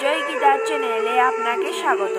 জয় গীতার চ্যানেলে আপনাকে স্বাগত।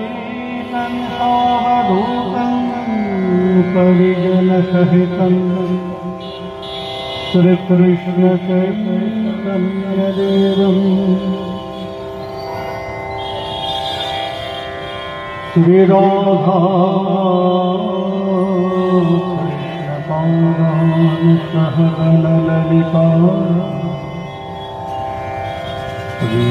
शोकैनं शोभरूपं परिजन सहितं श्री कृष्ण चैतन्य देवं श्री राधा कृष्ण पादान सहगण ललिता श्री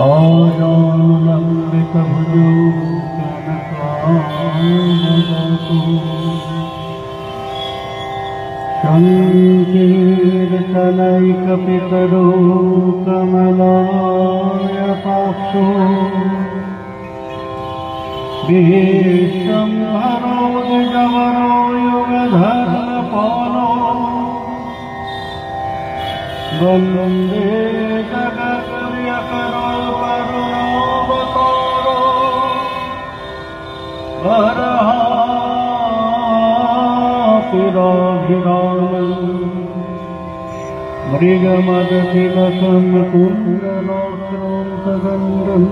आजानुलम्बितभुजौ कनकाम्बरधरो संकीर्तनैकपितरो कमलायताक्षो विश्वम्भरो द्विजवरो युगधर्मपालो वन्दे जगत्प्रियकरो करुणावतारो वरहापिराभिरामम् मृगमदतिलकं कुण्डलाक्रान्तगन्धम्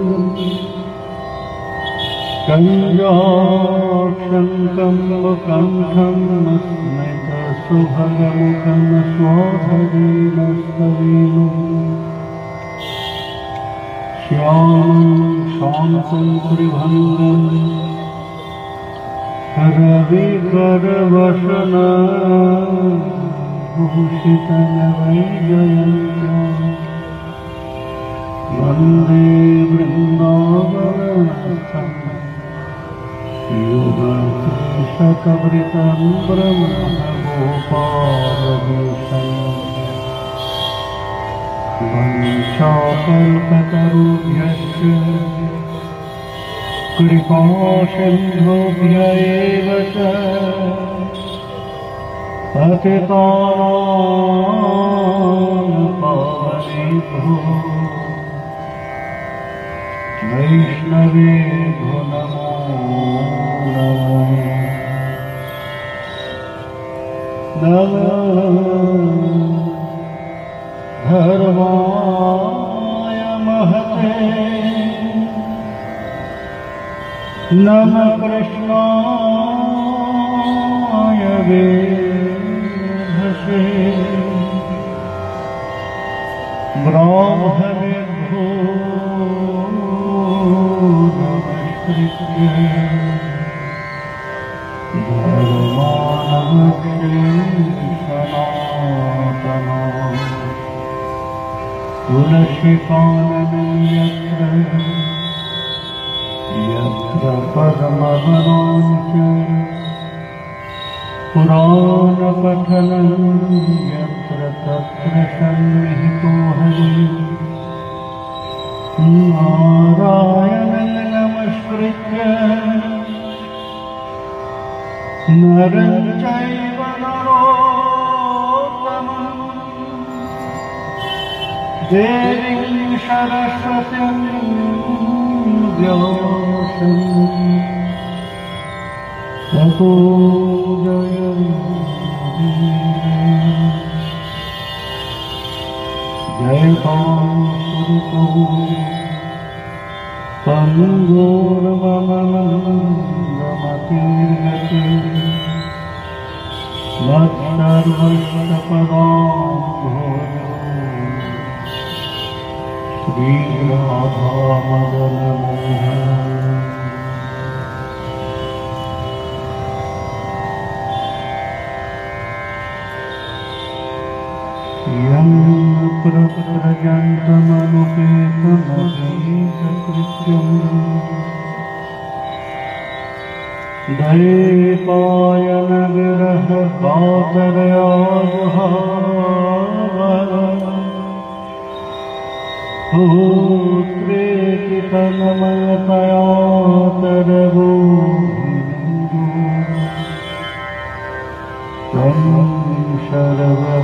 कञ्जाक्षं कण्ठं स्मितसुभगमुखं स्वाधरेण स्तवेन श्यामं शान्तं त्रिभङ्गं रविकरवसनभूषितनवैजयन्तं वन्दे वृन्दावनस्थम् युगशतवृतं ब्रह्मगोपालभूषणम् वंशाकल्पतरुभ्यश्च कृपासिन्धुभ्य एव च पतितानां पावनेभ्यो वैष्णवेभ्यो नमो नमः धर्माय महते नमः कृष्णाय वेधसे ब्राह्मणेभ्यो नमस्कृत्य तुलसीकाननं यत्र पद्मवनाञ्च पुराणपठनं यत्र तत्र सन्निहितो हरिः नारायणं नमस्कृत्य नरं चैव नरोत्तमं देवीं सरस्वतीं व्यासं ततो जयकां पङ्गोर्वमनन्दमतीर्यते मत्सर्वस्तपदां श्रीराधामदनमोहन यं प्रव्रजन्तमनुपेतमभीतकृत्यं दैपायनविरह कातरया पुत्रेति तन्मयतया तरवो तं सर्वभूतहृदयं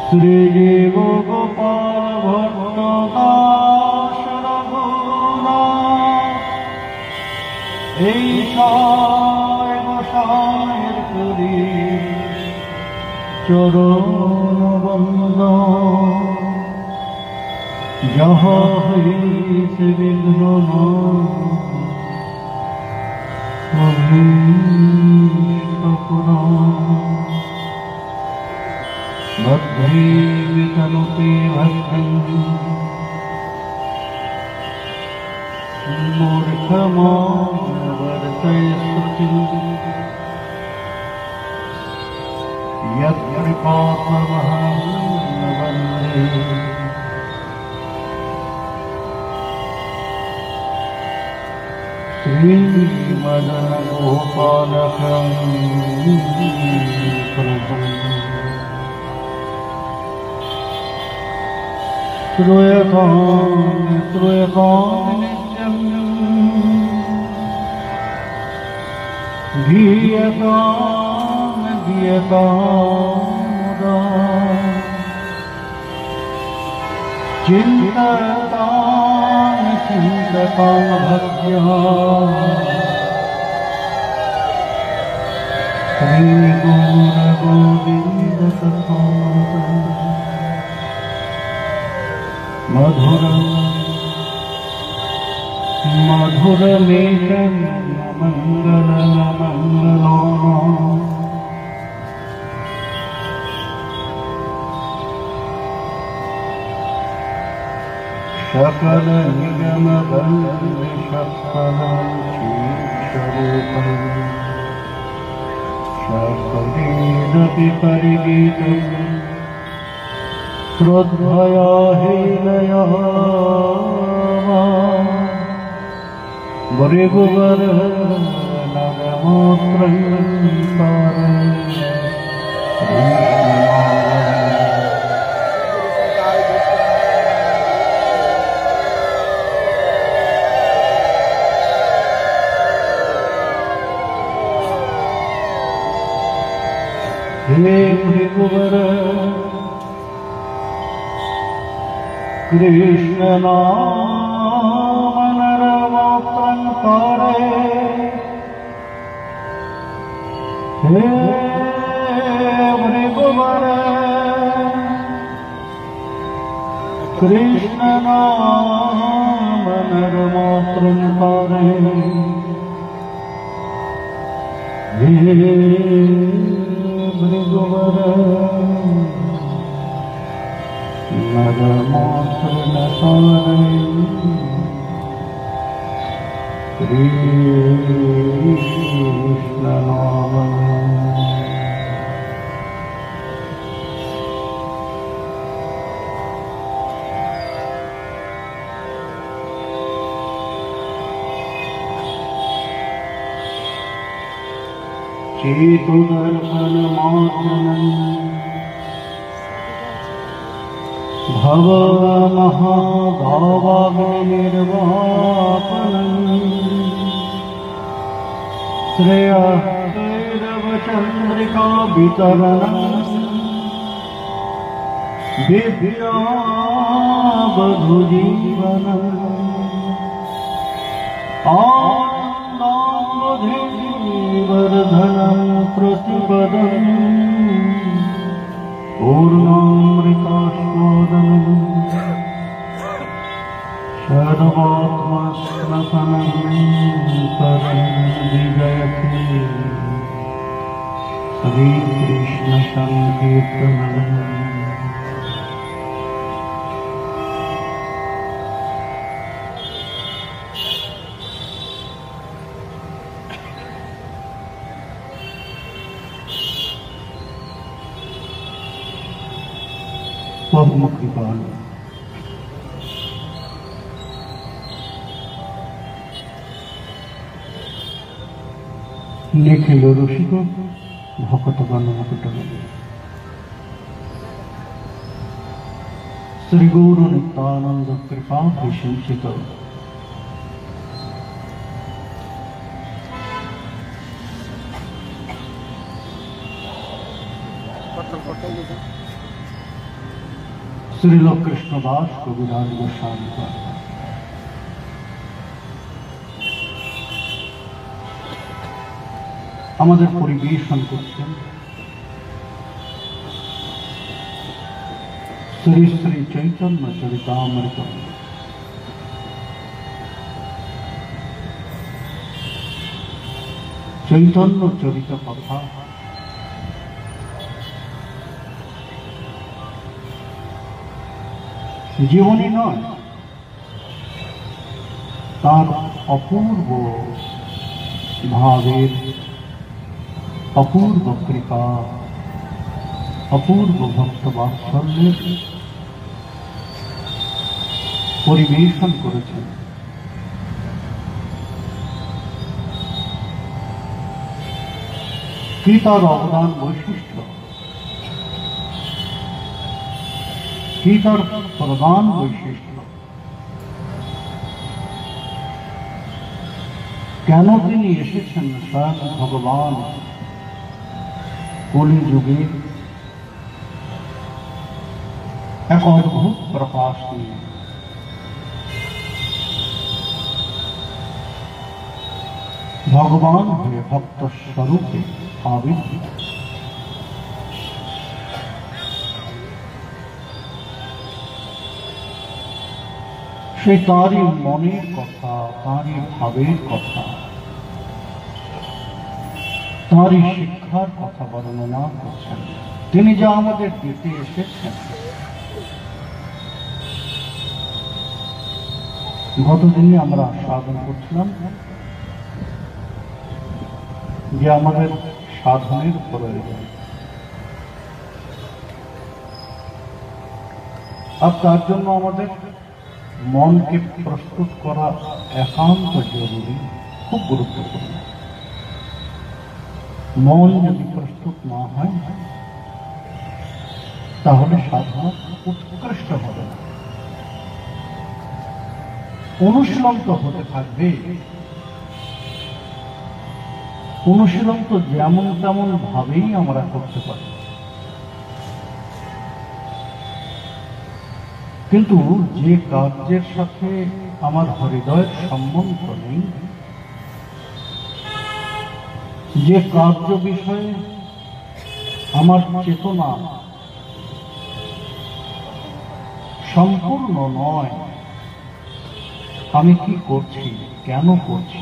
শ্রীজীব গোপাল ভট্ট দাস রঘুনাথ এই সায় গোসাইয়ের করি চরণ বন্দন যাহা হইছে বিঘ্ন भद्रीतनुते भद्रं मूर्खमावर्तयस्तुतिं यत्कृपात्ममहं वन्दे श्रीमदनगोपालकं प्रभुं श्रूयतां नित्यं गीयतां मुदा चिन्ततां भक्त्या श्रीगुरुगोविन्दसत्त्वं मधुरमेकं मङ्गलमङ्गलो सकलनिगमबन्धुशफलक्षीक्षरूपं सकलेदपि परिगीतं श्रद्धया हीनया भृगुवर नगमोत्रं हे भृगुवर कृष्ण नाम नरमात्रं पारे हे भृगुवर कृष्ण नाम नरमात्रं पारे हे भृगुवर नरमात्र नसारे कृष्ण नाम चेतुदर्शन मात्रं भव महाभावाग्निर्वापनं श्रेयश्रीरवचन्द्रिका वितरणं दिव्यावधूजीवनम् आनन्दाम्बुधिवर्धनं प्रतिपदम् पूर्णामृतास्वादनं सर्वात्मस्नपनं परं विजयते श्रीकृष्णसङ्कीर्तनम् परम कृपाल लिखिल ऋषिक भकतगण मुकुट श्री गुरु नित्यानंद कृपा विशंसित শ্রীল কৃষ্ণদাস কবিরাজ গোস্বামী আমাদের পরিবেশন করছেন শ্রী শ্রী চৈতন্য চরিতামৃত। চৈতন্য চরিত কথা জীবনী নয়, তার অপূর্ব ভাবের, অপূর্ব কৃপা, অপূর্ব ভক্ত বাৎসল্যের পরিবেশন করেছেন। কি তার অবদান বৈশিষ্ট্য, কি তার প্রধান বৈশিষ্ট্য, কেন তিনি এসেছেন স্বয়ং ভগবান কলিযুগে এক অদ্ভুত প্রকাশ নিয়ে। ভগবান হয়ে ভক্ত স্বরূপে আবির্ভূত। সে তারই মনের কথা, তারই ভাবের কথা, তারই শিক্ষার কথা বর্ণনা করছেন। তিনি যা আমাদের দিতে এসেছেন, গতদিনই আমরা সাধন করছিলাম যে আমাদের সাধনের প্রয়োজন, আর তার জন্য আমাদের মনকে প্রস্তুত করা একান্ত জরুরি, খুব গুরুত্বপূর্ণ। মন যদি প্রস্তুত না হয় তাহলে সাধনা উৎকৃষ্ট হবে না। অনুশীলন তো হতে থাকবে, অনুশীলন তো যেমন তেমন ভাবেই আমরা করতে পারি, কিন্তু যে কার্যের সাথে আমার হৃদয়ের সম্বন্ধ নেই, যে কার্য বিষয়ে আমার চেতনা সম্পূর্ণ নয়, আমি কি করছি, কেন করছি,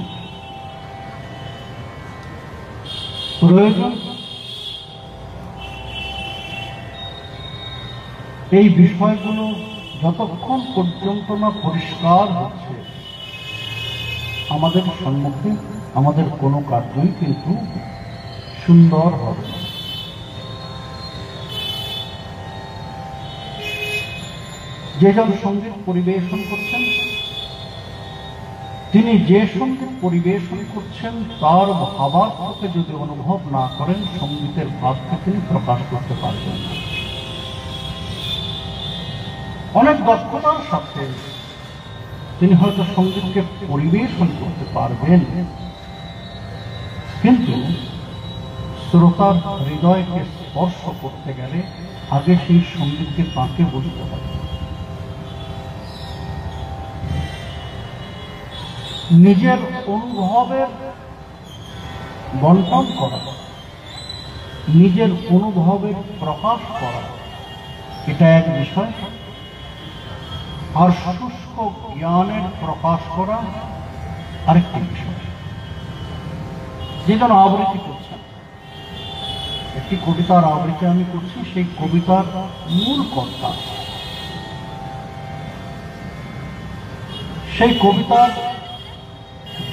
প্রয়োজন এই বিষয়গুলো যতক্ষণ পর্যন্ত না পরিষ্কার হচ্ছে আমাদের সম্মুখে, আমাদের কোনো কার্যই কিন্তু সুন্দর হবে। যেজন সঙ্গীত পরিবেশন করছেন, তিনি যে সঙ্গীত পরিবেশন করছেন তার ভাবার্থকে যদি অনুভব না করেন, সঙ্গীতের ভাবকে তিনি প্রকাশ করতে পারবেন না। অনেক দক্ষতার সাথে তিনি হয়তো সঙ্গীতকে পরিবেশন করতে পারবেন, কিন্তু শ্রোতার হৃদয়কে স্পর্শ করতে গেলে আগে সেই সঙ্গীতকে তাকে বুঝতে হবে। নিজের অনুভবের বন্টন করা, নিজের অনুভবের প্রকাশ করা, এটা এক বিষয়, আর শুষ্ক জ্ঞানের প্রকাশ করা আরেকটি বিষয়। যেজন আবৃত্তি করছেন, একটি কবিতার আবৃত্তি আমি করছি, সেই কবিতার মূল কর্তা, সেই কবিতার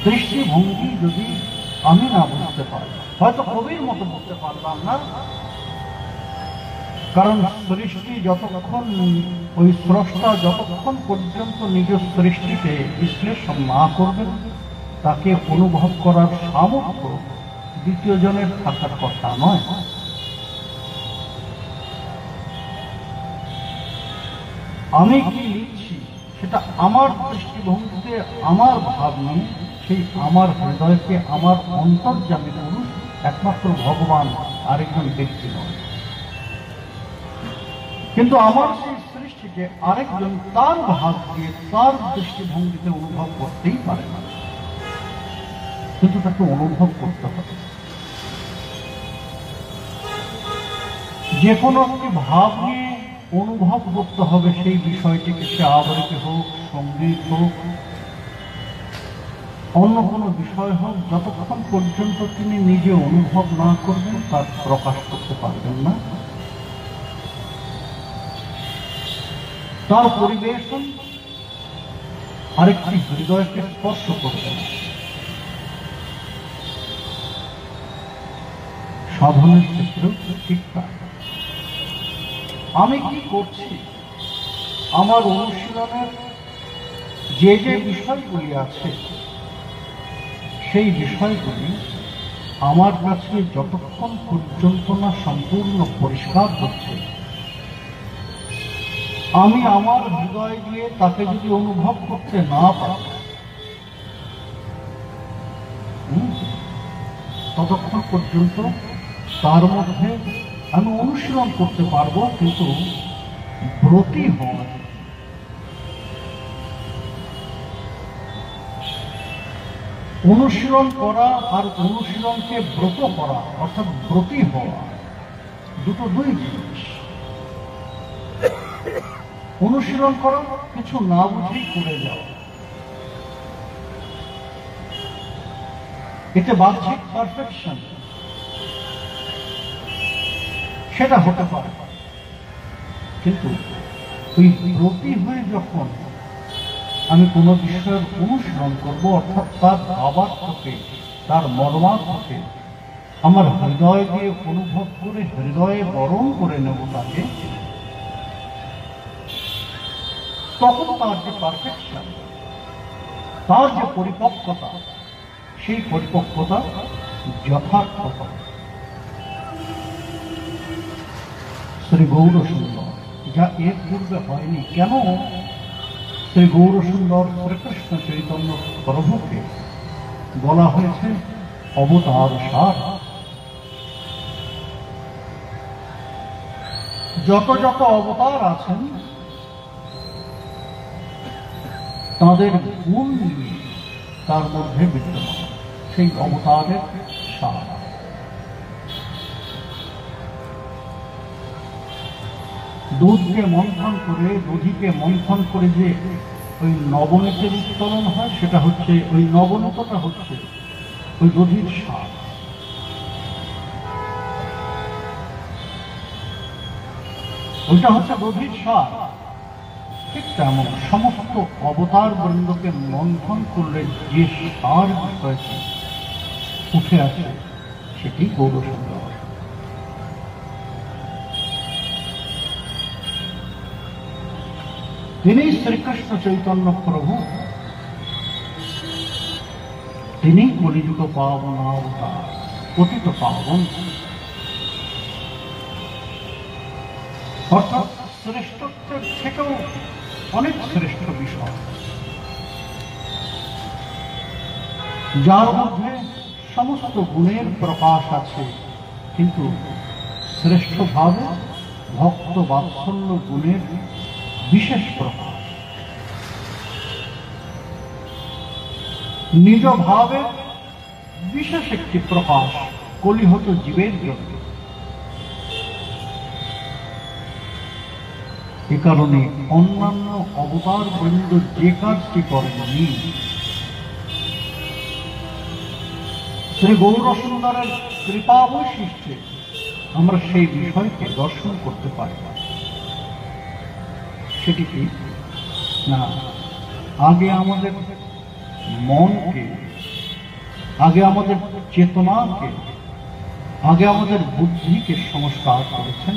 দৃষ্টিভঙ্গি যদি আমি না বুঝতে পারি, হয়তো কবির মতো বুঝতে পারলাম না, কারণ সৃষ্টি যতক্ষণ, ওই স্রষ্টা যতক্ষণ পর্যন্ত নিজ সৃষ্টিতে বিশ্লেষণ না করবেন, তাকে অনুভব করার সামর্থ্য দ্বিতীয় জনের থাকার কথা নয়। আমি কি লিখছি সেটা আমার দৃষ্টিভঙ্গিতে, আমার ভাব নিয়ে, সেই আমার হৃদয়কে আমার অন্তর্যামী পুরুষ একমাত্র ভগবান, আরেকজন ব্যক্তি নয়। কিন্তু আমার সেই সৃষ্টি যে আরেকজন তার ভাব দিয়ে তার দৃষ্টিভঙ্গিতে অনুভব করতেই পারে না, কিন্তু তাকে অনুভব করতে হবে। যে কোনো একটি ভাব নিয়ে অনুভব করতে হবে সেই বিষয়টিকে, সে আবৃত্তি হোক, সঙ্গীত হোক, অন্য কোনো বিষয় হোক, যতক্ষণ পর্যন্ত তিনি নিজে অনুভব না করবেন তার প্রকাশ করতে পারবেন না। তার পরিবেশন আরেকটি হৃদয়কে স্পর্শ করবে না। সাধনের ক্ষেত্রেও ঠিক তাই। আমি কি করছি, আমার অনুশীলনের যে যে বিষয়গুলি আছে সেই বিষয়গুলি আমার কাছে যতক্ষণ পর্যন্ত না সম্পূর্ণ পরিষ্কার হচ্ছে, আমি আমার হৃদয় দিয়ে তাকে যদি অনুভব করতে না পারি, ততক্ষণ পর্যন্ত তার মধ্যে আমি অনুশীলন করতে পারবো, কিন্তু ব্রতী হয়। অনুশীলন করা আর অনুশীলনকে ব্রত করা অর্থাৎ ব্রতী হওয়া দুটো দুই জিনিস। অনুশীলন করা কিছু না বুঝেই করে যাওয়া, এতে বাহ্যিক পারফেকশন সেটা হতে পারে, কিন্তু ওই ব্রতী হয়ে যখন আমি কোনো বিষয়ের অনুসরণ করব, অর্থাৎ তার ভাবার্থকে, তার মর্মার্থকে আমার হৃদয় দিয়ে অনুভব করে হৃদয়ে বরণ করে নেব তাকে, তখন তার যে পারফেকশন, তার যে পরিপক্কতা, সেই পরিপক্কতা যথার্থ হবে। শ্রী গৌরসুন্দর যা এর পূর্বে হয়নি। কেন শ্রী গৌরসুন্দর শ্রীকৃষ্ণ চৈতন্য প্রভুকে বলা হয়েছে অবতার সার? যত যত অবতার আছেন তাদের গুণ নিয়ে তার মধ্যে বিদ্যমান, সেই অবতারের সার। দুধকে মন্থন করে, দধিকে মন্থন করে যে ওই নবনীতের উত্তোলন হয়, সেটা হচ্ছে ওই নবনীতটা হচ্ছে ওই দধির সার। ওইটা হচ্ছে দধির সার। ঠিক তেমন সমস্ত অবতার বৃন্দকে মন্থন করলে যে সার বিষয়টি উঠে আসে সেটি গৌরসুন্দর। তিনি শ্রীকৃষ্ণ চৈতন্য প্রভু, তিনি কলিযুগ পাবন অবতার, পতিত পাবন, অর্থাৎ শ্রেষ্ঠত্বের থেকেও অনেক শ্রেষ্ঠ বিষয়, যার মধ্যে সমস্ত গুণের প্রকাশ আছে, কিন্তু শ্রেষ্ঠভাবে ভক্ত বাৎসল্য গুণের বিশেষ প্রকাশ, নিজ ভাবে বিশেষ একটি প্রকাশ কলিহত জীবের জন্য। এ কারণে অন্যান্য অবতার বৃন্দ যে কাজটি করেননি, শ্রী গৌরসুন্দরের কৃপা বৈশিষ্ট্যে আমরা সেই বিষয়কে দর্শন করতে পারি। সেটি কি না, আগে আমাদের মনকে, আগে আমাদের চেতনাকে, আগে আমাদের বুদ্ধিকে সংস্কার করেছেন,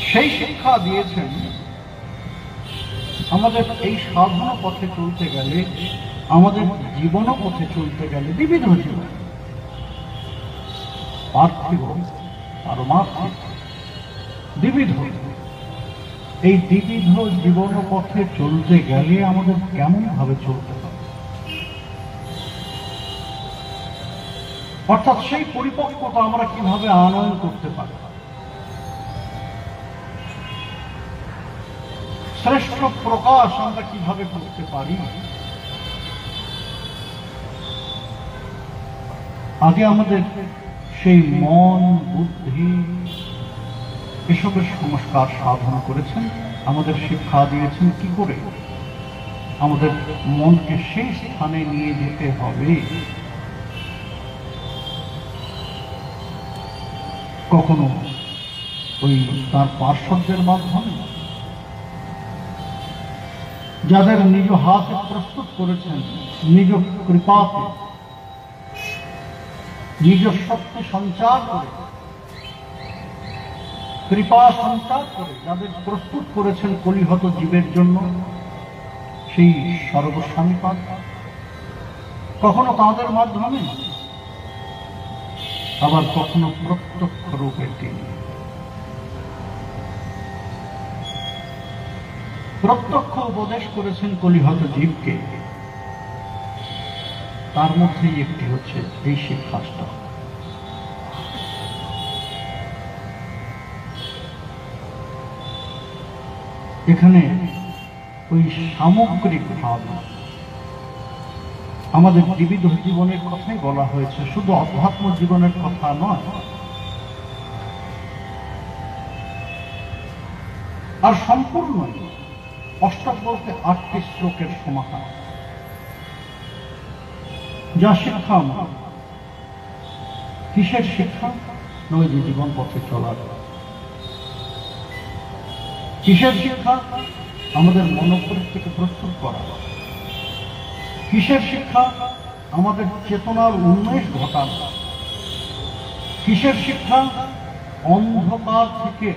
সেই শিক্ষা দিয়েছেন আমাদের এই সাধনা পথে চলতে গেলে, আমাদের জীবন পথে চলতে গেলে, বিবিধ জীবন, পার্থিব পারমার্থিক বিবিধ, এই বিবিধ জীবন পথে চলতে গেলে আমাদের কেমন ভাবে চলতে হবে, অর্থাৎ সেই পরিপক্কতা আমরা কিভাবে আনয়ন করতে পারি, শ্রেষ্ঠ প্রকাশ আমরা কিভাবে করতে পারি? আগে আমাদের সেই মন, বুদ্ধি এসবের সংস্কার সাধন করেছেন, আমাদের শিক্ষা দিয়েছেন কি করে আমাদের মনকে সেই স্থানে নিয়ে যেতে হবে। কখনো ওই তার পার্শ্বদের মাধ্যমে, যাদের নিজ হাতে প্রস্তুত করেছেন, নিজ কৃপাতে, নিজ শক্তি সঞ্চার করে, কৃপা সঞ্চার করে যাদের প্রস্তুত করেছেন কলিহত জীবের জন্য সেই সর্বস্বামীপাদ, কখনো তাদের মাধ্যমে, আবার কখনো প্রত্যক্ষ রূপে তিনি প্রত্যক্ষ উপদেশ করেছেন কলিহত জীবকে। তার মধ্যেই একটি হচ্ছে এই শিক্ষাটা। এখানে ওই সামগ্রিক ভাব আমাদের জীবিত জীবনের কথাই বলা হয়েছে, শুধু অধ্যাত্ম জীবনের কথা নয়। আর সম্পূর্ণ অষ্টক বলতে 8টি শ্লোকের সমাহার, যা শিক্ষা আমরা কিসের শিক্ষা? নৈজ জীবন পথে চলার। কিসের শিক্ষা? আমাদের মনোবৃত্তিকে প্রস্তুত করা। কিসের শিক্ষা? আমাদের চেতনার উন্মেষ ঘটানো। কিসের শিক্ষা? অন্ধকার থেকে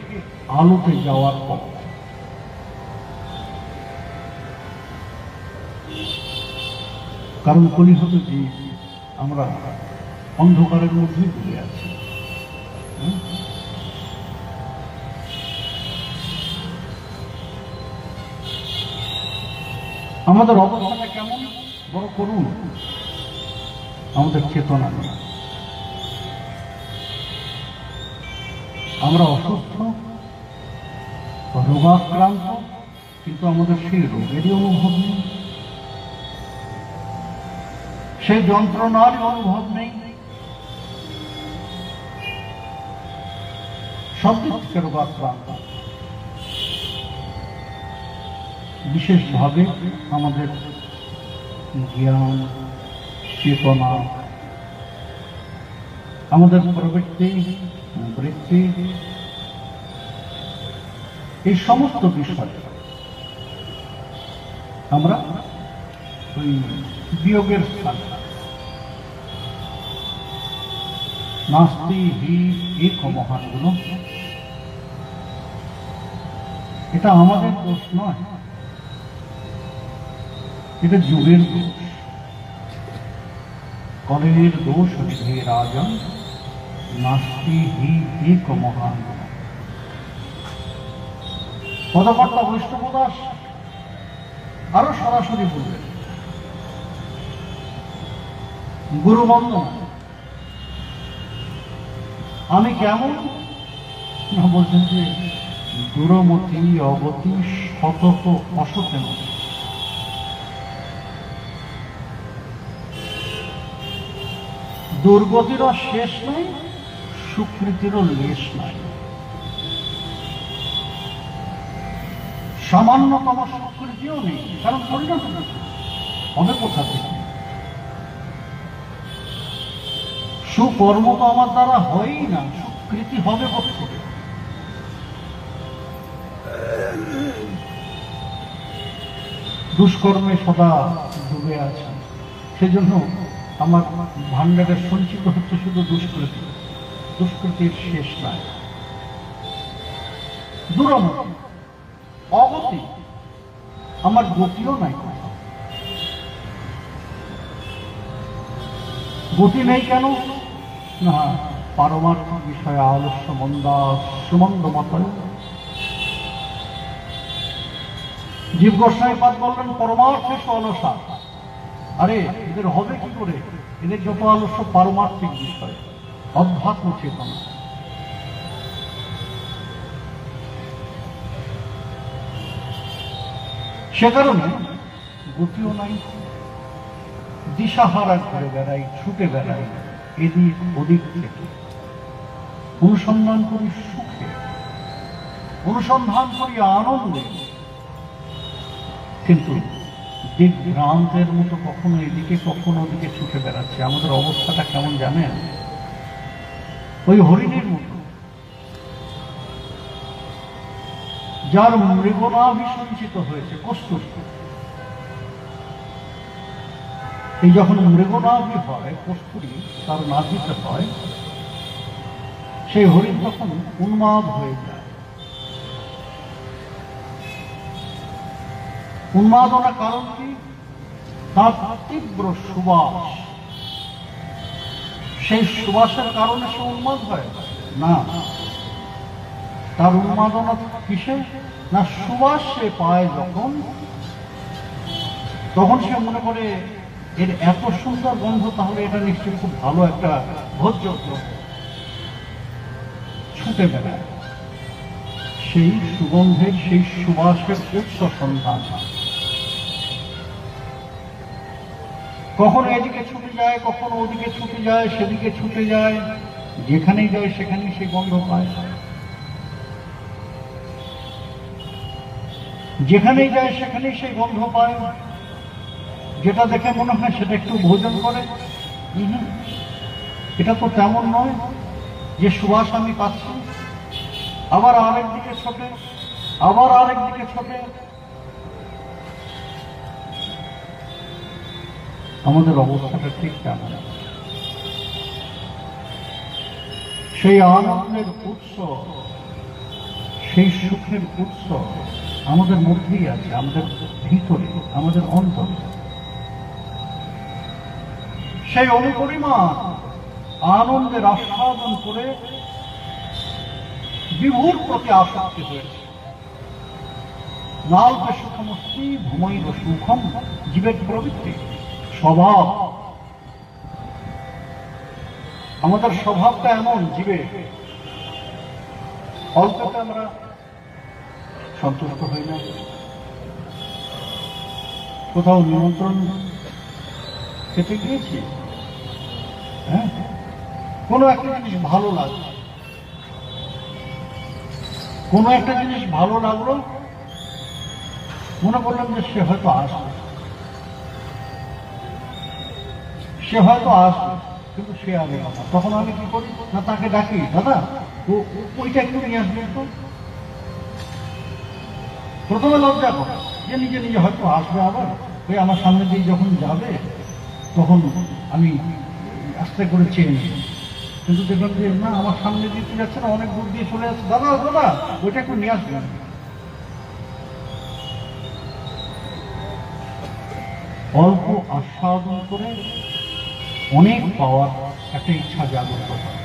আলোতে যাওয়ার পথ। কারণ কলিহত যে আমরা অন্ধকারের মধ্যেই ডুবে আছি। আমাদের অবস্থাটা কেমন? বড় করুন আমাদের চেতনা নেই। আমরা অসুস্থ, রোগাক্রান্ত, কিন্তু আমাদের সেই রোগেরই অনুভব নেই, সেই যন্ত্রণার অনুভব নেই। সব দিক থেকে রোগাক্রান্ত। বিশেষভাবে আমাদের জ্ঞান, চেতনা, আমাদের প্রবৃত্তি, বৃত্তি, এই সমস্ত বিষয় আমরা ওই বিয়োগের স্থান। নাস্তি হি এক মহান গুণ। এটা আমাদের দোষ নয়, এটা যুগের দোষ। কলের দোষ বিধে রাজন, নাস্তি হি এক মহান গুণ। পদকর্তা বৈষ্ণব দাস আরো সরাসরি বলবেন, গুরু বন্দনা আমি কেমন না, বলছেন যে দূরমতি অগতি শতত অসতেন। দুর্গতিরও শেষ নাই, সুকৃতিরও লেশ নাই। সামান্যতম সুকৃতিও নেই, কারণ পরিণত হবে কোথা থেকে? সুকর্ম তো আমার দ্বারা হয়ই না, সুকৃতি হবে কোথেকে? দুষ্কর্মে সদা ডুবে আছে, সেজন্য আমার ভান্ডারে সঞ্চিত হচ্ছে শুধু দুষ্কৃতি। দুষ্কৃতির শেষ নাই। দূরমতি অগতি, আমার গতিও নাই। গতি নেই কেন না? পারমার্থিক বিষয়ে আলস্য মন্দা সুমন্দ মতন। জীব গোস্বামীপাদ বললেন পরমার্থে অলসা। আরে এদের হবে কি করে? এদের যত আলস্য পারমার্থিক বিষয়, অধ্যাত্ম চেতনা। সে কারণে গতিও নাই, দিশাহারা ঘুরে বেড়াই, ছুটে বেড়াই এদিক ওদিক থেকে, অনুসন্ধান করি সুখে, অনুসন্ধান করি আনন্দে, কিন্তু দিগ্ভ্রান্তের মতো কখনো এদিকে কখনো ওদিকে ছুটে বেড়াচ্ছে। আমাদের অবস্থাটা কেমন জানেন? ওই হরিণের মতো, যার মৃগনাভি সঞ্চিত হয়েছে কস্তুরী। এই যখন মৃগনাভি হয়, কস্তুরী তার নাভিতে হয়, সেই হরিণ তখন উন্মাদ হয়ে যায়। উন্মাদনা কারণ কি? তার তীব্র সুবাস। সেই সুবাসের কারণে সে উন্মাদ হয় না, তার উন্মাদনা কিসে? না, সুবাস সে পায় যখন, তখন সে মনে করে এর এত সুন্দর গন্ধ, তাহলে এটা নিশ্চয়ই খুব ভালো একটা ভোজ্যদ্রব্য। ছুটে বেড়ায় সেই সুগন্ধের, সেই সুবাসের উচ্চ সন্ধান। কখনো এদিকে ছুটে যায়, কখনো ওদিকে ছুটে যায়, সেদিকে ছুটে যায়, যেখানেই যায় সেখানেই সে গন্ধ পায়, যেখানেই যায় সেখানেই সে গন্ধ পায়। যেটা দেখে মনে হয় সেটা একটু ভোজন করে, এটা তো তেমন নয় যে সুবাস আমি পাচ্ছি। আবার আরেক দিকে ছোটে, আবার আরেক দিকে ছোটে। আমাদের অবস্থাটা ঠিক তেমন। সেই আনন্দের উৎস, সেই সুখের উৎস আমাদের মধ্যেই আছে, আমাদের ভিতরে, আমাদের অন্তরে। সেই অনুপরিমাণ আনন্দের আস্বাদন করে বিভুর প্রতি আসক্তি হয়েছে। নাল্পে সুখমস্তি ভূমৈব সুখম জীবের প্রবৃত্তি, স্বভাব। আমাদের স্বভাবটা এমন, জীবে অল্পতে আমরা সন্তুষ্ট হই না। কোথাও নিমন্ত্রণ খেতে গিয়েছি, হ্যাঁ, কোনো একটা জিনিস ভালো লাগলো, কোনো একটা জিনিস ভালো লাগলো, মনে করলাম যে সে হয়তো আসবে, সে হয়তো আসবে, কিন্তু সে আগে না। তখন আমি কি করি? না, তাকে ডাকি, দাদা ওইটা একটু নিয়ে আসবে। তো প্রথমে লজ্জা করে যে নিজে নিজে হয়তো আসবে, আবার ওই আমার সামনে দিয়ে যখন যাবে তখন আমি আস্তে করে চেয়ে নিই। কিন্তু দেখলাম যে না, আমার সামনে দিয়ে যাচ্ছে না, অনেক দূর দিয়ে চলে যাচ্ছে, দাদা দাদা ওইটা একটু নিয়ে আসবেন। অল্প আস্বাদন করে অনেক পাওয়ার একটা ইচ্ছা জাগ্রত হয়।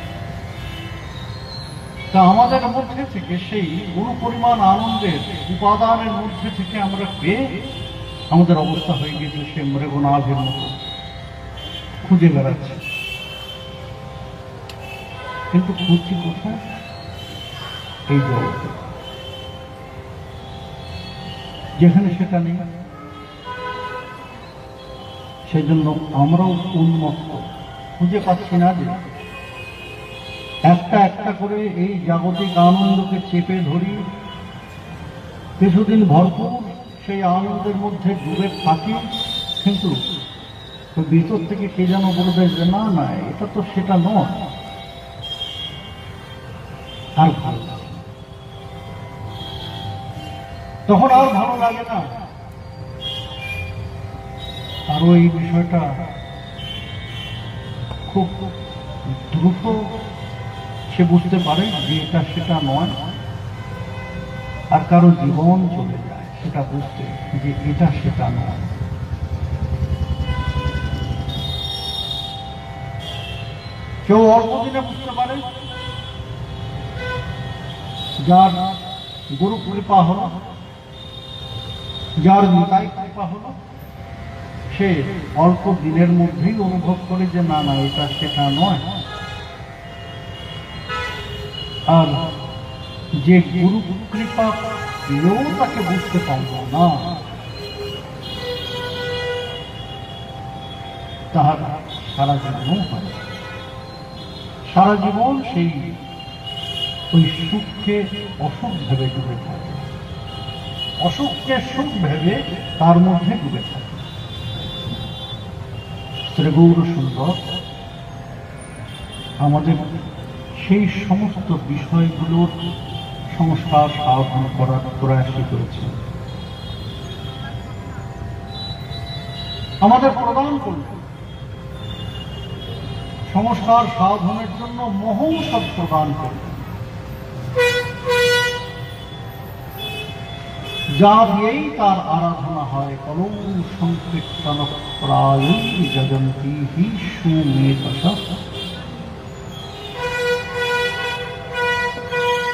তা আমাদের মধ্যে থেকে সেই অনুপরিমাণ আনন্দের উপাদানের মধ্যে থেকে আমরা পেয়ে আমাদের অবস্থা হয়ে গেছে সে মৃগনাভের মতো খুঁজে বেড়াচ্ছে। কিন্তু খুঁজছি কোথায়? এই জগতে, যেখানে সেটা নেই। সেই জন্য আমরাও উন্মত্ত, খুঁজে পাচ্ছি না যে একটা একটা করে এই জাগতিক আনন্দকে চেপে ধরি, কিছুদিন ভরপুর সেই আনন্দের মধ্যে ডুবে থাকি, কিন্তু ভিতর থেকে কে যেন বলে দেয় যে না না, এটা তো সেটা নয়। আর ভালো লাগে, তখন আর ভালো লাগে না। আরো এই বিষয়টা খুব দ্রুত সে বুঝতে পারে যে এটা সেটা নয়, আর কারো জীবন চলে যায় সেটা বুঝতে যে এটা সেটা নয়। কেউ অল্প দিনে বুঝতে পারে, যার গুরু কৃপা হল, যার নিতাই কৃপা হল, সে অল্প দিনের মধ্যেই অনুভব করে যে না না, এটা সেটা নয়। আর যে গুরু কৃপা পেয়েও তাকে বুঝতে পারল না, তাহার সারা জীবনও হয়। সারা জীবন সেই ওই সুখকে অসুখ ভেবে ডুবে থাকে, অসুখকে সুখ ভেবে তার মধ্যে ডুবে থাকে। শ্রী গৌর সুন্দর আমাদের সেই সমস্ত বিষয়গুলোর সংস্কার সাধন করার প্রয়াসই করেছে। আমাদের প্রদান করলেন সংস্কার সাধনের জন্য মহৌষধ প্রদান করলেন, যা দিয়েই তার আরাধনা হয়। কলৌ সংকীর্তন প্রায় জগন্তি হি সুমেধসা।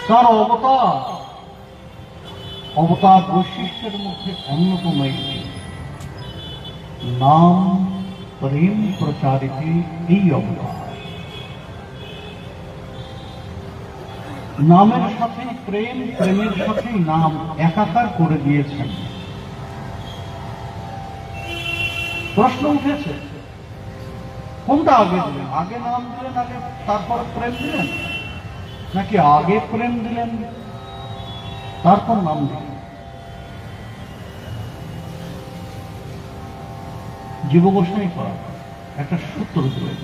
তার অবতার বৈশিষ্ট্যের মধ্যে অন্যতম একটি নাম প্রেম প্রচারিত এই অবতার। নামের সাথে প্রেম, প্রেমের সাথে নাম একাকার করে দিয়েছেন। প্রশ্ন উঠেছে কোনটা আগে দিলেন? আগে নাম দিলেন, আগে তারপর প্রেম দিলেন, নাকি আগে প্রেম দিলেন তারপর নাম দিলেন? জীব গোস্বামী একটা সূত্র দিলেন,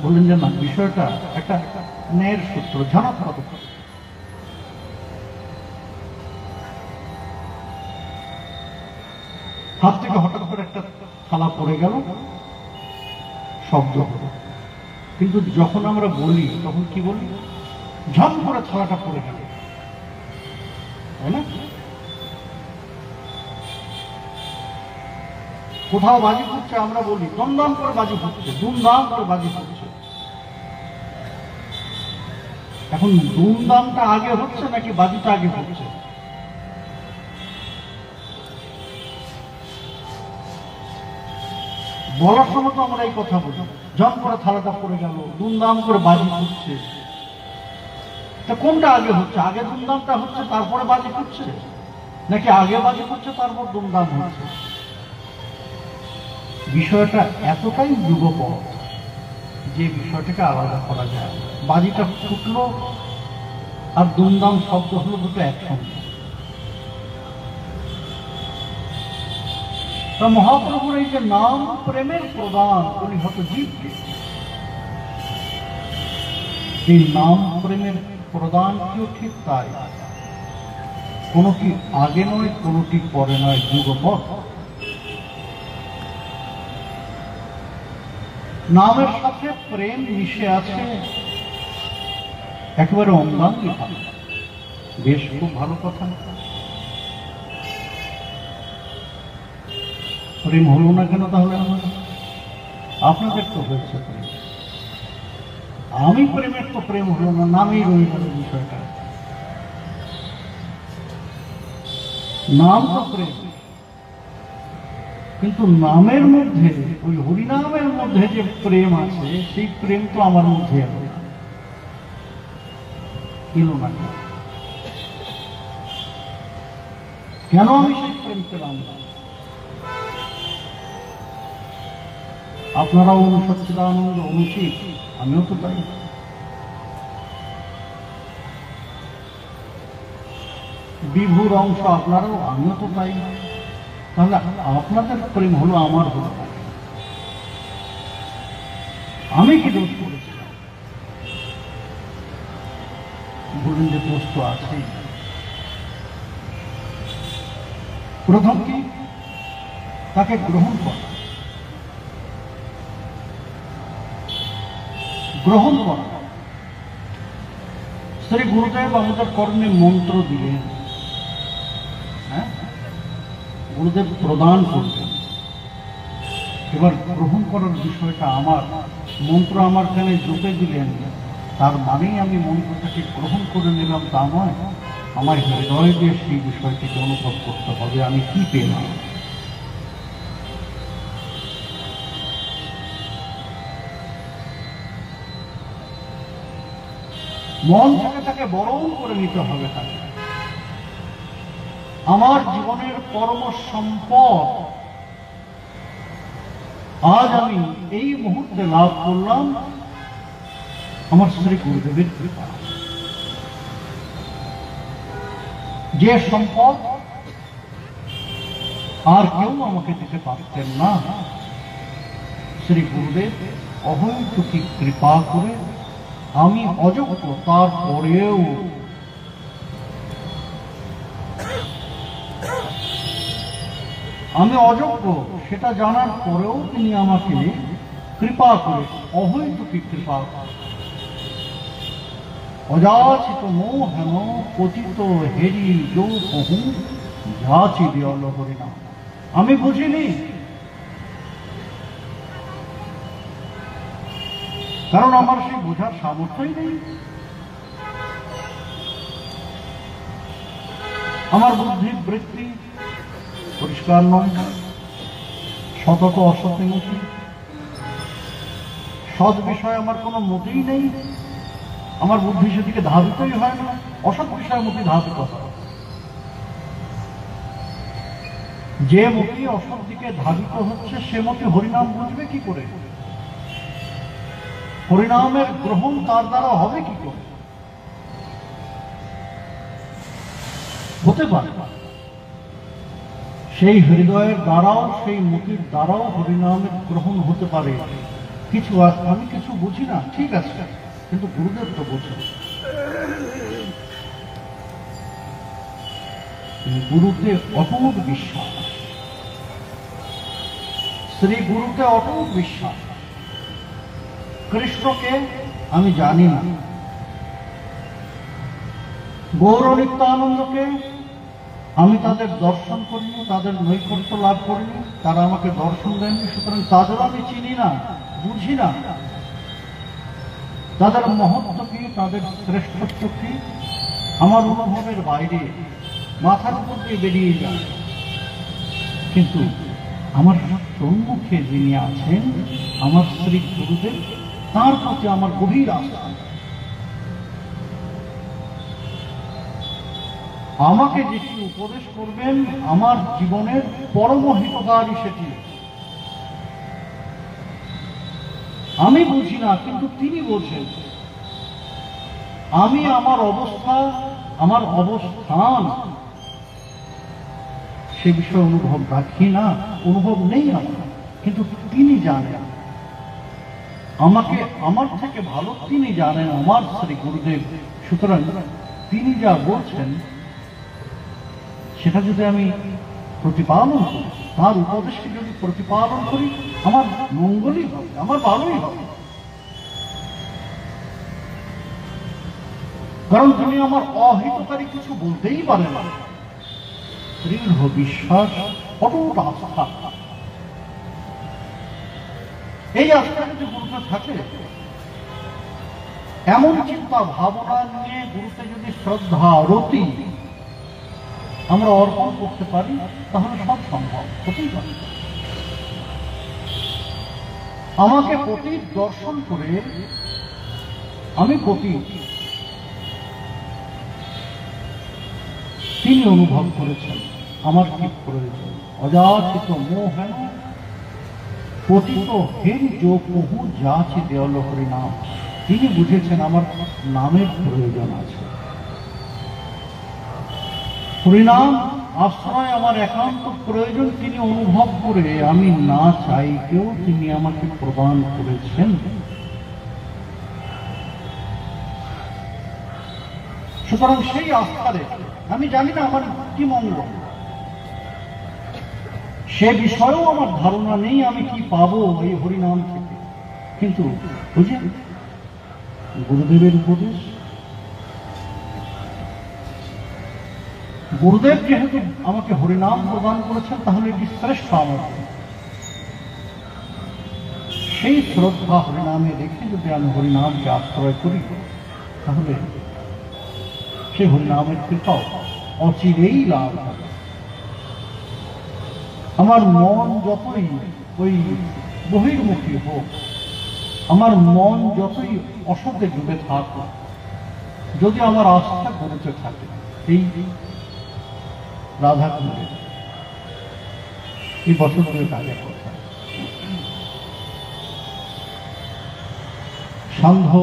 বললেন যে না, বিষয়টা একটা ন্যায়ের সূত্র, জানার কথা। হাত থেকে হঠাৎ করে একটা থালা পড়ে গেল, শব্দ হলো, কিন্তু যখন আমরা বলি তখন কি বলি? ঝম করে থালাটা পড়ে গেল, তাই না? কোথাও বাজি ফুটছে, আমরা বলি দমদম করে বাজি ফুটছে, দুমদাম করে বাজি ফুটছে। এখন দুমদামটা আগে হচ্ছে নাকি বাজিটা আগে হচ্ছে? বলার সময় তো আমরা এই কথা বলি, ঝম করে থালাটা পড়ে গেল, দুমদাম করে বাজি ফুটছে। তা কোনটা আগে হচ্ছে? আগে দুমদামটা হচ্ছে তারপরে বাজি ফুটছে, নাকি আগে বাজি ফুটছে তারপর দুমদাম হচ্ছে? বিষয়টা এতটাই যুগপৎ যে বিষয়টাকে আলাদা করা যায়। বাজিটা ফুটলো আর দুমদাম শব্দ হলো দুটো একসঙ্গে। তা মহাপ্রভুর এই যে নাম প্রেমের প্রদান উনি হত জীবকে, এই নাম প্রেমের প্রদানটিও ঠিক তাই, কোনটি আগে নয়, কোনটি পরে নয়, যুগপৎ। নামের সাথে প্রেম মিশে আছে একেবারে অঙ্গাঙ্গী ভাবে। বেশ, খুব ভালো কথা। প্রেম হলো না কেন তাহলে? আপনাদের তো হয়েছে প্রেম, আমি প্রেমের তো প্রেম হলো না, নামেই রয়ে গেল বিষয়টা। নাম তো প্রেম, কিন্তু নামের মধ্যে, ওই হরিনামের মধ্যে যে প্রেম আছে, সেই প্রেম তো আমার মধ্যে এলো না। কেন আমি সেই প্রেম পেলাম না? আপনারাও অনুসচ্চিদানন্দ, অনুচিত, আমিও তো তাই। বিভুর অংশ আপনারাও, আমিও তো তাই। তাহলে আপনাদের প্রেম হলো, আমার হলো না। আমি কি দোষ করেছিলাম? বলুন যে দোষ তো আছেই। প্রথম কি? তাকে গ্রহণ করা। গ্রহণ করা। শ্রী গুরুদেব আমাদের কর্মে মন্ত্র দিলেন, হ্যাঁ, গুরুদেব প্রদান করলেন। এবার গ্রহণ করার বিষয়টা আমার, মন্ত্র আমার কানে জোটে দিলেন, তার মানেই আমি মন্ত্রটাকে গ্রহণ করে নিলাম তা নয়। আমার হৃদয় দিয়ে সেই বিষয়টিকে অনুভব করতে হবে, আমি কি পেলাম। মন থেকে তাকে বরণ করে নিতে হবে। তাকে আমার জীবনের পরম সম্পদ আজ আমি এই মুহূর্তে লাভ করলাম আমার শ্রী গুরুদেবের কৃপা। যে সম্পদ আর কেউ আমাকে দিতে পারতেন না, শ্রী গুরুদেব অহৈতুকী কৃপা করে আমি অযোগ্য, তারপরেও আমি অযোগ্য সেটা জানার পরেও তিনি আমাকে কৃপা করে, অহৈতুকী কৃপা করে। অযাচিত মোহেন পতিত হেরি যো কহু যাচি বিয়ল হরিনাম। আমি বুঝিনি, কারণ আমার সেই বোঝার সামর্থ্যই নেই। আমার বুদ্ধি বৃত্তি পরিষ্কার নয়, সতত অসত্যমুখী। সৎ বিষয়ে আমার কোনো মতেই নেই, আমার বুদ্ধি সেদিকে ধাবিতই হয় না, অসৎ বিষয়ের মধ্যে ধাবিত হয়। যে মতি অসৎ দিকে ধাবিত হচ্ছে সে মতি হরিনাম বুঝবে কি করে? হরিনামের গ্রহণ তার দ্বারা হবে কি করে? হতে পারে সেই হৃদয়ের দ্বারাও, সেই মতির দ্বারাও হরিনামের গ্রহণ হতে পারে। কিছু আমি কিছু বুঝি না, ঠিক আছে, কিন্তু গুরুদেব তো বোঝেন। গুরুতে অটুট বিশ্বাস, শ্রী গুরুতে অটুট বিশ্বাস। কৃষ্ণকে আমি জানি না, গৌর নিত্যানন্দকে আমি তাদের দর্শন করিনি, তাদের নৈকট্য লাভ করিনি, তারা আমাকে দর্শন দেননি, সুতরাং তাদের আমি চিনি না, বুঝি না। তাদের মহত্ব কি, তাদের শ্রেষ্ঠত্ব কি আমার অনুভবের বাইরে, মাথার উপর দিয়ে বেরিয়ে যায়। কিন্তু আমার সম্মুখে যিনি আছেন, আমার শ্রী গুরুদেব, তার প্রতি আমার গভীর আস্থা। আমাকে যেটি উপদেশ করবেন আমার জীবনের পরম হিতকারী সেটি। আমি বুঝি না, কিন্তু তিনি বোঝেন। আমি আমার অবস্থা, আমার অবস্থান সে বিষয়ে অনুভব রাখি না, অনুভব নেই আমার, কিন্তু তিনি জানেন। আমাকে আমার থেকে ভালো তিনি জানেন, আমার শ্রী গুরুদেব। সুতরাং তিনি যা বলছেন সেটা যদি আমি প্রতিপালন করি, তার উপদেশকে যদি প্রতিপালন করি, আমার মঙ্গলই হবে, আমার ভালোই হবে। কারণ তিনি আমার অহিতকারী কিছু বলতেই পারেন না। দৃঢ় বিশ্বাস, অটুট আস্থা, এই আস্থা যদি গুরুতে থাকে, এমন চিন্তা ভাবনা নিয়ে গুরুতে যদি শ্রদ্ধা রতি আমরা অর্পণ করতে পারি, তাহলে সব সম্ভব হতেই পারে। আমাকে পতিত দর্শন করে আমি পতিত, তিনি অনুভব করেছেন আমার কি প্রয়োজন। অযাচিত মোহেন পতিত হেরি যো কহু যাচি দেওয়াল হরিনাম। তিনি বুঝেছেন আমার নামের প্রয়োজন আছে, হরিনাম আশ্রয় আমার একান্ত প্রয়োজন। তিনি অনুভব করে আমি না চাইতেও তিনি আমাকে প্রদান করেছেন। সুতরাং সেই আস্থারে আমি জানি না আমার কি মঙ্গল, সে বিষয়েও আমার ধারণা নেই আমি কি পাবো এই হরিনাম থেকে। কিন্তু বুঝলেন গুরুদেবের উপদেশ, গুরুদেব যেহেতু আমাকে হরিনাম প্রদান করেছেন, তাহলে এটি শ্রেষ্ঠ আমার। সেই শ্রদ্ধা হরিনামে রেখে যদি আমি হরিনামকে আশ্রয় করি, তাহলে সেই হরিনামের কৃপাও অচিরেই লাভ হবে। আমার মন যতই ওই বহির্মুখী হোক, আমার মন যতই অসতে ডুবে থাক, যদি আমার আস্থা করতে থাকে এই রাধাকুণ্ডে, এই বছর ধরে কাজে করতে সান্ধ্য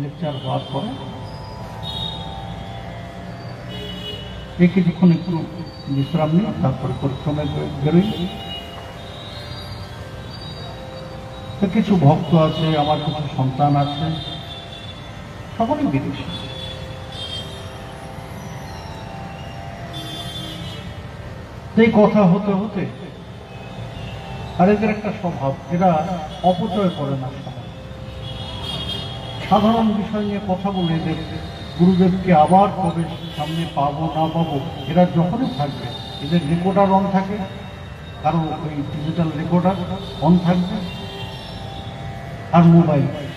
লেকচার হওয়ার পরে এই কিছুক্ষণ একটু বিশ্রাম নিই, তারপরে পরিক্রমে বেরোই। তো কিছু ভক্ত আছে, আমার কিছু সন্তান আছে, সকলেই বিদেশি। এই কথা হতে হতে আর এদের একটা স্বভাব, এরা অপচয় করে না। সাধারণ বিষয় নিয়ে কথা বলে এদের গুরুদেবকে আবার কবে সামনে পাবো না পাবো, এরা যখনই থাকবে এদের রেকর্ডার অন থাকে, কারণ ওই ডিজিটাল রেকর্ডার অন থাকবে, আর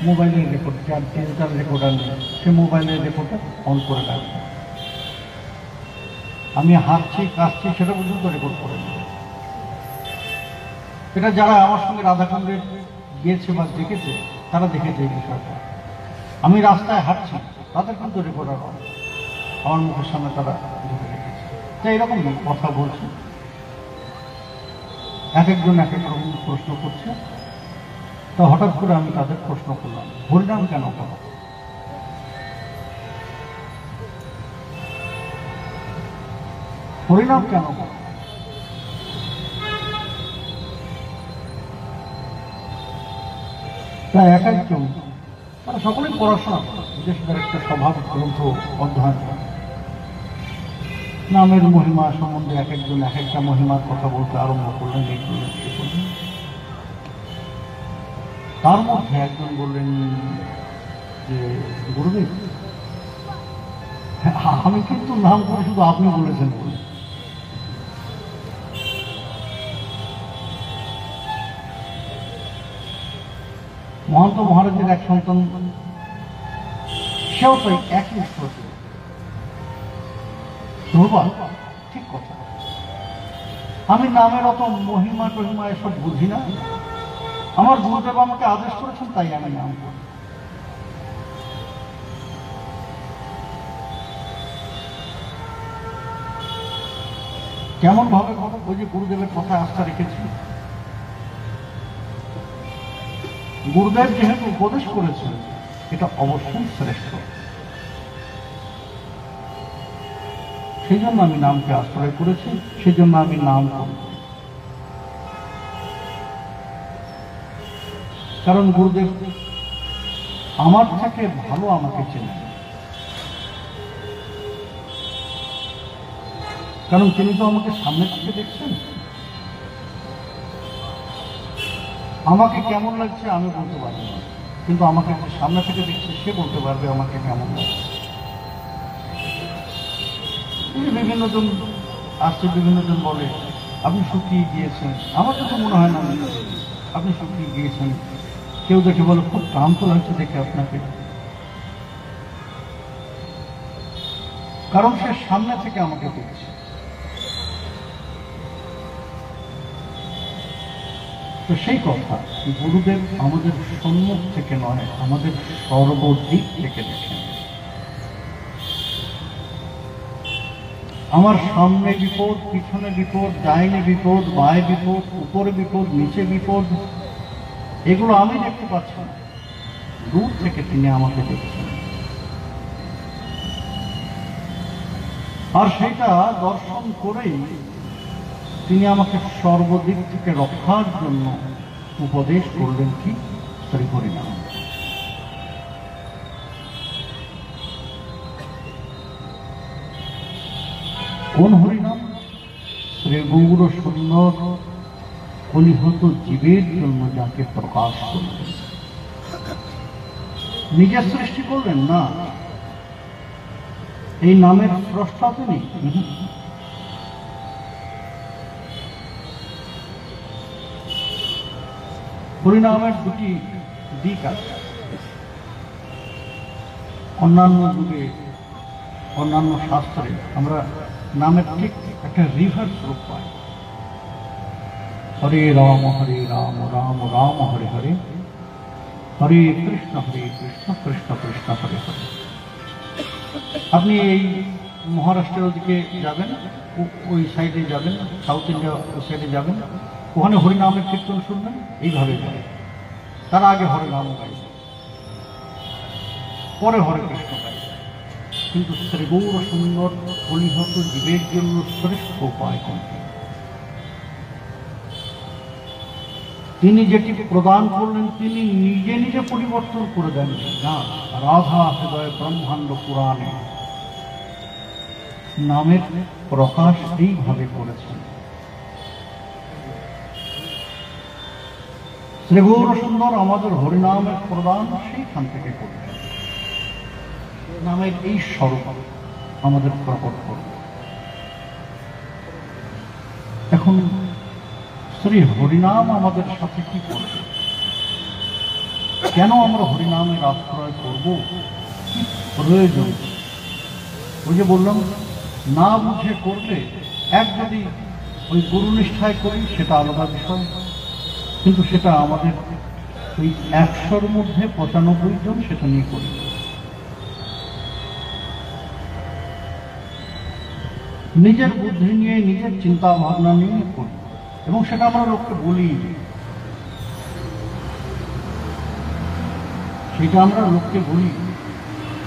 মোবাইলের রেকর্ড, যার ডিজিটাল রেকর্ডার নেই সে মোবাইলের রেকর্ডার অন করে রাখবে। আমি হাঁটছি কাশছি সেটা পর্যন্ত রেকর্ড করে নেবে। এটা যারা আমার সঙ্গে রাধাকুণ্ডে গিয়েছে বা দেখেছে তারা দেখেছে এই বিষয়টা। আমি রাস্তায় হাঁটছি, তাদের কিন্তু রেকর্ডার হয়, আমার মুখের সামনে তারা ঢুকে রেখেছে। তাই এরকম কথা বলছে, এক একজন এক এক রকম প্রশ্ন করছে। তো হঠাৎ করে আমি তাদের প্রশ্ন করলাম, হরিনাম কেন করো? হরিনাম কেন করো? তাই এক একজন, তারা সকলেই পড়াশোনা করে, বিদেশিদের একটা স্বভাব গ্রন্থ অধ্যয়ন করে। নামের মহিমা সম্বন্ধে এক একজন এক একটা মহিমার কথা বলতে আরম্ভ করলেন, এই করলেন, সে করলেন। তার মধ্যে একজন বললেন যে গুরুদেব, আমি কিন্তু নাম করে শুধু আপনি বলেছেন বলে। মহন্ত মহারাজের এক সন্তান, সেও তো একই উত্তর দিল, ঠিক কথা, আমি নামের অত মহিমা টহিমা এসব বুঝি না, আমার গুরুদেব আমাকে আদেশ করেছেন তাই আমি নাম করি। কেমন ভাবে ওই যে গুরুদেবের কথায় আস্থা রেখেছি, গুরুদেব যেহেতু উপদেশ করেছেন এটা অবশ্যই শ্রেষ্ঠ, সেই জন্য আমি নামকে আশ্রয় করেছি, সেই জন্য আমি নাম করি। কারণ গুরুদেব আমার থেকে ভালো আমাকে চেনেন, কারণ তিনি তো আমাকে সামনে থেকে দেখছেন। আমাকে কেমন লাগছে আমি বলতে পারবো না, কিন্তু আমাকে সামনে থেকে দেখছে সে বলতে পারবে আমাকে কেমন লাগছে। বিভিন্ন জন আসছে, বিভিন্ন জন বলে আপনি শুকিয়ে গিয়েছেন, আমার তো মনে হয় না আপনি শুকিয়ে গিয়েছেন। কেউ দেখে বলে খুব ক্লান্ত লাগছে দেখে আপনাকে, কারণ সে সামনে থেকে আমাকে দেখছে। তো সেই কথা, গুরুদেব আমাদের সম্মুখ থেকে নয়, আমাদের সর্বদিক থেকে দেখেন। আমার সামনে বিপদ, পিছনে বিপদ, ডাইনে বিপদ, বাঁয়ে বিপদ, উপরে বিপদ, নিচে বিপদ, এগুলো আমি দেখতে পাচ্ছি না, দূর থেকে তিনি আমাকে দেখছেন। আর সেটা দর্শন করেই তিনি আমাকে সর্বদিক থেকে রক্ষার জন্য উপদেশ করলেন কি শ্রী হরিনাম। কোন হরিনাম? শ্রী গৌর সুন্দর কলিহত জীবের জন্য যাকে প্রকাশ করলেন। নিজের সৃষ্টি করলেন না, এই নামের স্রষ্টা তিনি। হরিনামের দুটি দিক আছে। অন্যান্য যুগে, অন্যান্য শাস্ত্রে আমরা নামের ঠিক একটা রিভার্স রূপ পাই। হরে রাম রাম রাম হরে হরে, হরে কৃষ্ণ কৃষ্ণ কৃষ্ণ হরে হরে। আপনি এই মহারাষ্ট্রের দিকে যাবেন, ওই সাইডে যাবেন, সাউথ ইন্ডিয়া ওই সাইডে যাবেন, ওখানে হরিনামের কীর্তন শুনবেন, এইভাবে যাবে। তারা আগে হরে নাম গাইবে, পরে হরে কৃষ্ণ গাই, কিন্তু শ্রী গৌর সুন্দর পরিহত জীবের জন্য শ্রেষ্ঠ উপায় কোনটি? তিনি যেটি প্রদান করলেন তিনি নিজে নিজে পরিবর্তন করে দেন না। রাধা হৃদয় ব্রহ্মাণ্ড পুরাণে নামের প্রকাশ এইভাবে করেছেন। শ্রী গৌর সুন্দর আমাদের হরিনামের প্রদান সেইখান থেকে করবেন, নামের এই স্বরূপ আমাদের প্রকট করবে। এখন শ্রী হরিনাম আমাদের সাথে কি করবে? কেন আমরা হরিনামের আশ্রয় করব? কি প্রয়োজন? ওই যে বললাম, না বুঝে করলে, এক যদি ওই গুরুনিষ্ঠায় করি সেটা আলাদা বিষয়, কিন্তু সেটা আমাদের ওই 100-র মধ্যে 95 জন সেটা নিয়ে করি। নিজের বুদ্ধি নিয়ে, নিজের চিন্তা ভাবনা নিয়ে করি, এবং সেটা আমরা লোককে বলি, সেটা আমরা লোককে বলি।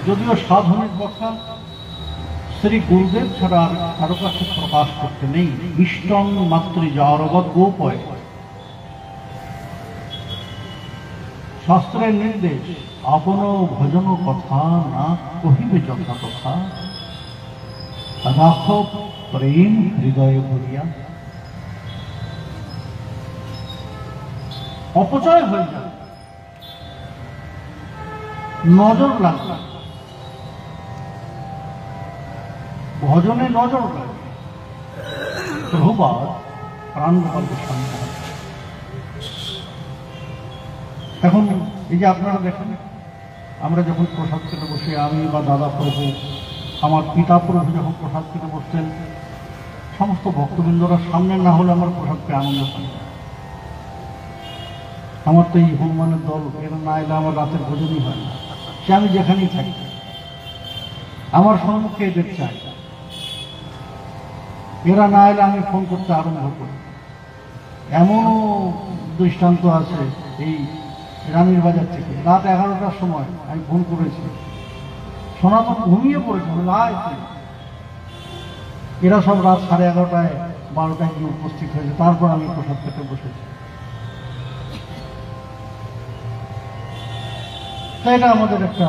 যদিও সাধনের কথা শ্রী গুরুদেব ছাড়া আর কারো কাছে প্রকাশ করতে নেই। ইষ্টং মাতৃ যারবৎ গোপয়, শাস্ত্রের নির্দেশ, আপন ভজন কথা না কহিবে যথা কথা, রাখ প্রেম হৃদয়ে ভরিয়া। অপচয় হয়ে যাবে, নজর লাগবে, ভজনে নজর লাগবে। প্রভুপাদ প্রাণগোপালকে সন্ধান। এখন এই যে আপনারা দেখেন, আমরা যখন প্রসাদ খেতে বসে, আমি বা দাদা প্রভু, আমার পিতা প্রভু যখন প্রসাদ খেতে বসতেন, সমস্ত ভক্তবৃন্দরা সামনে না হলে আমার প্রসাদ পেয়ে আনন্দ পাই। আমার তো এই হনুমানের দল, এরা না এলে আমার রাতের ভোজনই হয় না। সে আমি যেখানেই থাকি, আমার সম্মুখে এদের চাই। এরা না এলে আমি ফোন করতে আরম্ভ করি। এমনও দৃষ্টান্ত আছে, এই রানীর বাজার থেকে রাত 11টার সময় আমি ফোন করেছি, সনাতন ঘুমিয়ে পড়েছে। এরা সব রাত 11:30 12টায় গিয়ে উপস্থিত হয়েছে, তারপর আমি প্রসাদ পেতে বসেছি। তাই এটা আমাদের একটা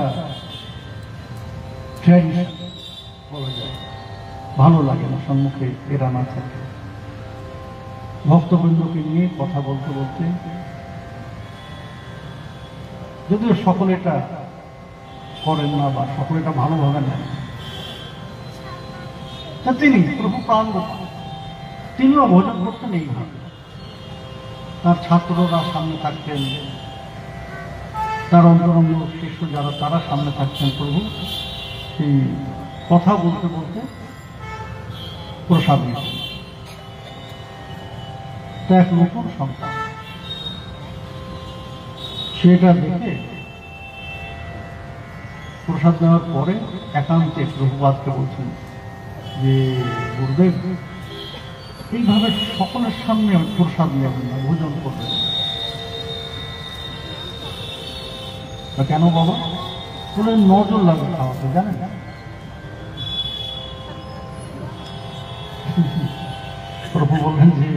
ট্র্যাডিশন বলা যায়। ভালো লাগে না সম্মুখে এরা না থাকে। ভক্তবৃন্দকে নিয়ে কথা বলতে বলতে, যদিও সকলে এটা করেন না বা সকলে এটা ভালোভাবে নেন, তা তিনি প্রভু প্রাণগোপাল, তিনিও ভোজন করতেন এইভাবে। তার ছাত্ররা সামনে থাকতেন, তার অন্তরঙ্গ শিষ্য যারা তারা সামনে থাকতেন। প্রভু এই কথা বলতে বলতে প্রসাদ নিতেন। তা এক নতুন সন্তান সেটা দেখে প্রসাদ নেওয়ার পরে একান্তে প্রভুপাদকে বলছেন যে, গুরুদেব এইভাবে সকলের সামনে প্রসাদ নেবেন না, ভোজন করবেন। কেন বাবা? বলে নজর লাগে খাওয়াতে, জানেন? প্রভু বললেন যে,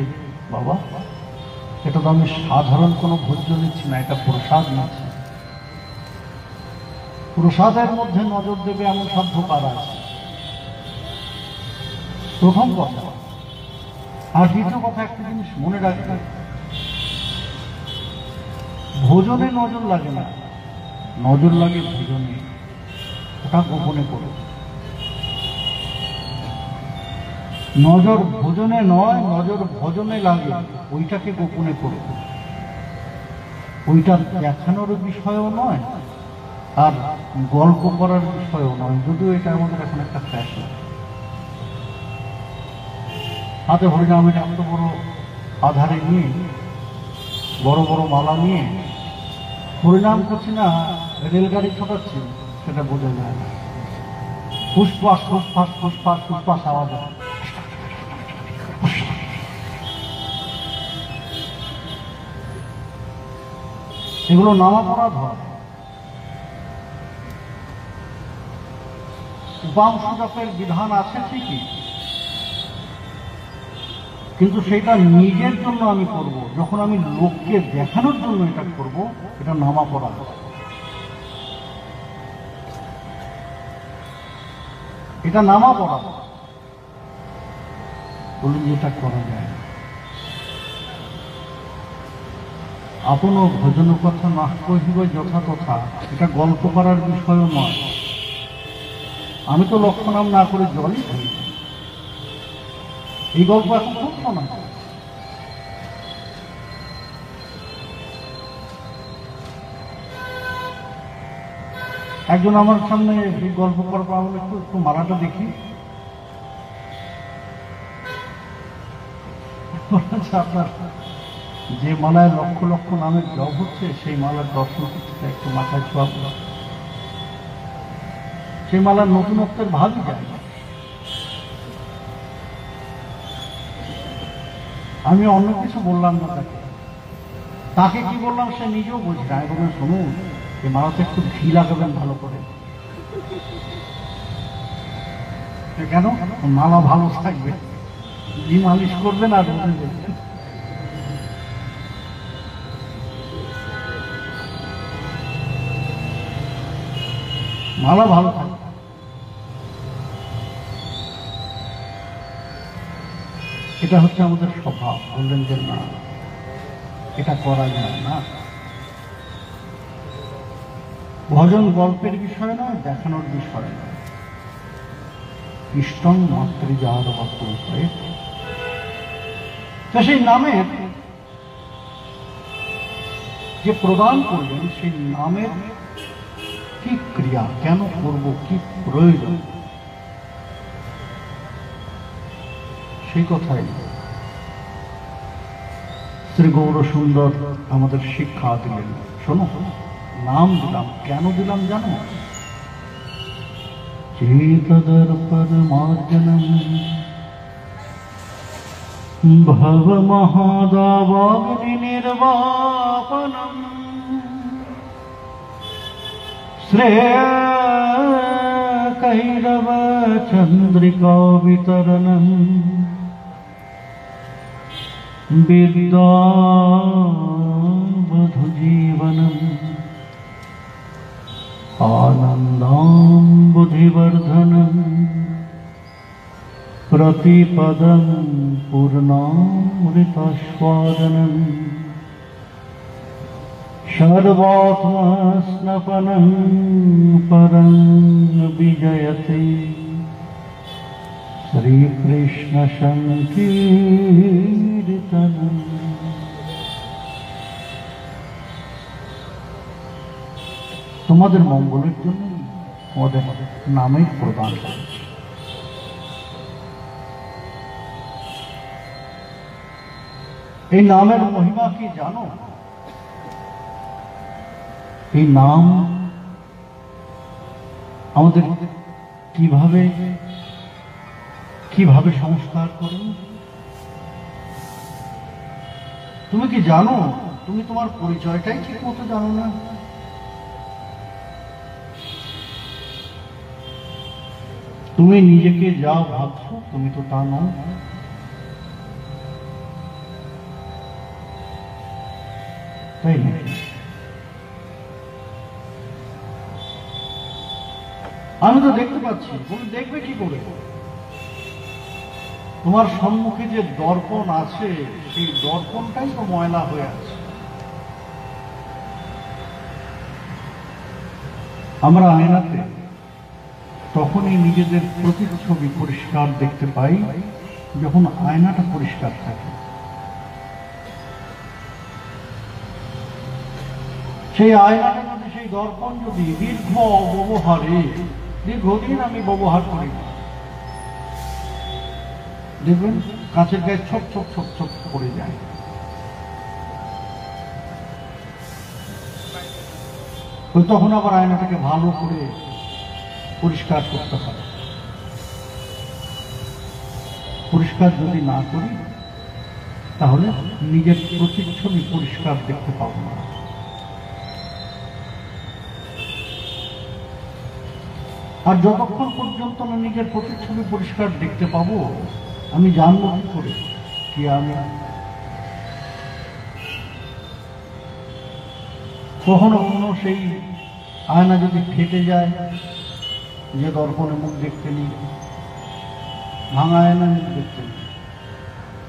বাবা এটা তো আমি সাধারণ কোনো ভোজ্য নিচ্ছি না, এটা প্রসাদ নিচ্ছি। প্রসাদের মধ্যে নজর দেবে এমন সাধ্য কার আছে? প্রথম কথা। আর দ্বিতীয় কথা, একটা জিনিস মনে রাখবেন, ভোজনে নজর লাগে না, নজর লাগে ভোজনে। ওটা গোপনে করো। নজর ভোজনে নয়, নজর ভোজনে লাগে, ওইটাকে গোপনে করো। ওইটা দেখানোর বিষয়ও নয়, আর গল্প করার বিষয়ও নয়, যদিও এটা আমাদের এখন একটা ফ্যাশন। হাতে হরিনামের এত বড় আধারে নিয়ে, বড় বড় মালা নিয়ে হরিনাম করছি না, রেলগাড়ি ছোটাচ্ছি, সেটা বোঝা যায় না। ফুসফাস ফুসফাস ফুসফাস ফুসফাস আওয়াজ হয়। এগুলো নাম অপরাধ হয়। উপাংশ জপের বিধান আছে ঠিকই, কিন্তু সেটা নিজের জন্য আমি করব। যখন আমি লোককে দেখানোর জন্য এটা করব, এটা নামা পড়া। এটা নামা পড়া বলে যেটা করা যায়। আপন ভজন কথা না কহিব যথা তথা, এটা গল্প করার বিষয়ও নয়। আমি তো লক্ষ্যনাম না করে জলই খাই, এই গল্প এখন খুব শোনা। একজন আমার সামনে এই গল্প করার পর আমি একটু মালাটা দেখি, আপনার যে মালায় লক্ষ লক্ষ নামের জপ হচ্ছে, সেই মালার দর্শন করতে একটু মাথায় ছোঁয়া, সেই মালার নতুনত্বের ভাগই যায়। আমি অন্য কিছু বললাম না তাকে, তাকে কি বললাম সে নিজেও বুঝি না। এবং শুনুন, এই মালাতে একটু ঘি লাগাবেন ভালো করে। কেন? মালা ভালো থাকবে, ঘি মালিশ করবেন আর মালা ভালো থাকবে। এটা হচ্ছে আমাদের স্বভাব। বললেন যে না, এটা করা যায় না। ভজন গল্পের বিষয় নয়, দেখানোর বিষয় নয়। ইষ্টং মাতৃ যার হয়ে তো সেই নামের যে প্রদান করবেন, সেই নামের কি ক্রিয়া, কেন করব, কি প্রয়োজন, সেই কথাই শ্রী গৌর সুন্দর আমাদের শিক্ষা দিলেন। শোনো, নাম দিলাম, কেন দিলাম জানো? চেতদর্পণমার্জনম ভব মহাদাবাগ্নি নির্বাপনম শ্রেয়কৈরব চন্দ্রিকা বিতরণম বিদ্যাবধূ জীবনম आनन्दाम्बुधिवर्धनं प्रतिपदं पूर्णामृतास्वादनं सर्वात्मस्नपनं परं विजयते श्रीकृष्णसङ्कीर्तनम्। তোমাদের মঙ্গলের জন্য আমাদের নামের প্রদান করেছে। এই নামের মহিমা কি জানো? এই নাম আমাদের কিভাবে কিভাবে সংস্কার করে? তুমি কি জানো? তুমি তোমার পরিচয়টাই ঠিক মতো জানো না। তুমি নিজেকে যা ভাবছো তুমি তো তা নও। তাই নাকি? আমি তো দেখতে পাচ্ছি। তুমি দেখবে কি করে? তোমার সম্মুখে যে দর্পণ আছে, সেই দর্পণটাই তো ময়লা হয়ে আছে। আমরা আয়নাতে তখনই নিজেদের প্রতিচ্ছবি পরিষ্কার দেখতে পাই যখন আয়নাটা পরিষ্কার থাকে। সেই আয়নাটা যদি, সেই দর্পণ যদি দীর্ঘদিন আমি ব্যবহার করি, দেখবেন কাঁচের গায়ে ছোপ ছোপ ছোপ ছোপ পড়ে যায়। তখন আবার আয়নাটাকে ভালো করে পরিষ্কার করতে হবে। পরিষ্কার যদি না করি তাহলে নিজের প্রতিচ্ছবি পরিষ্কার দেখতে পাবো না। আর যতক্ষণ পর্যন্ত না নিজের প্রতিচ্ছবি পরিষ্কার দেখতে পাবো, আমি জানবো কি করে কি আমি। কখনো কখনো সেই আয়না যদি ফেটে যায়, যে দর্পণে মুখ দেখতে নিই, ভাঙা আয়না মুখ দেখতে নিই,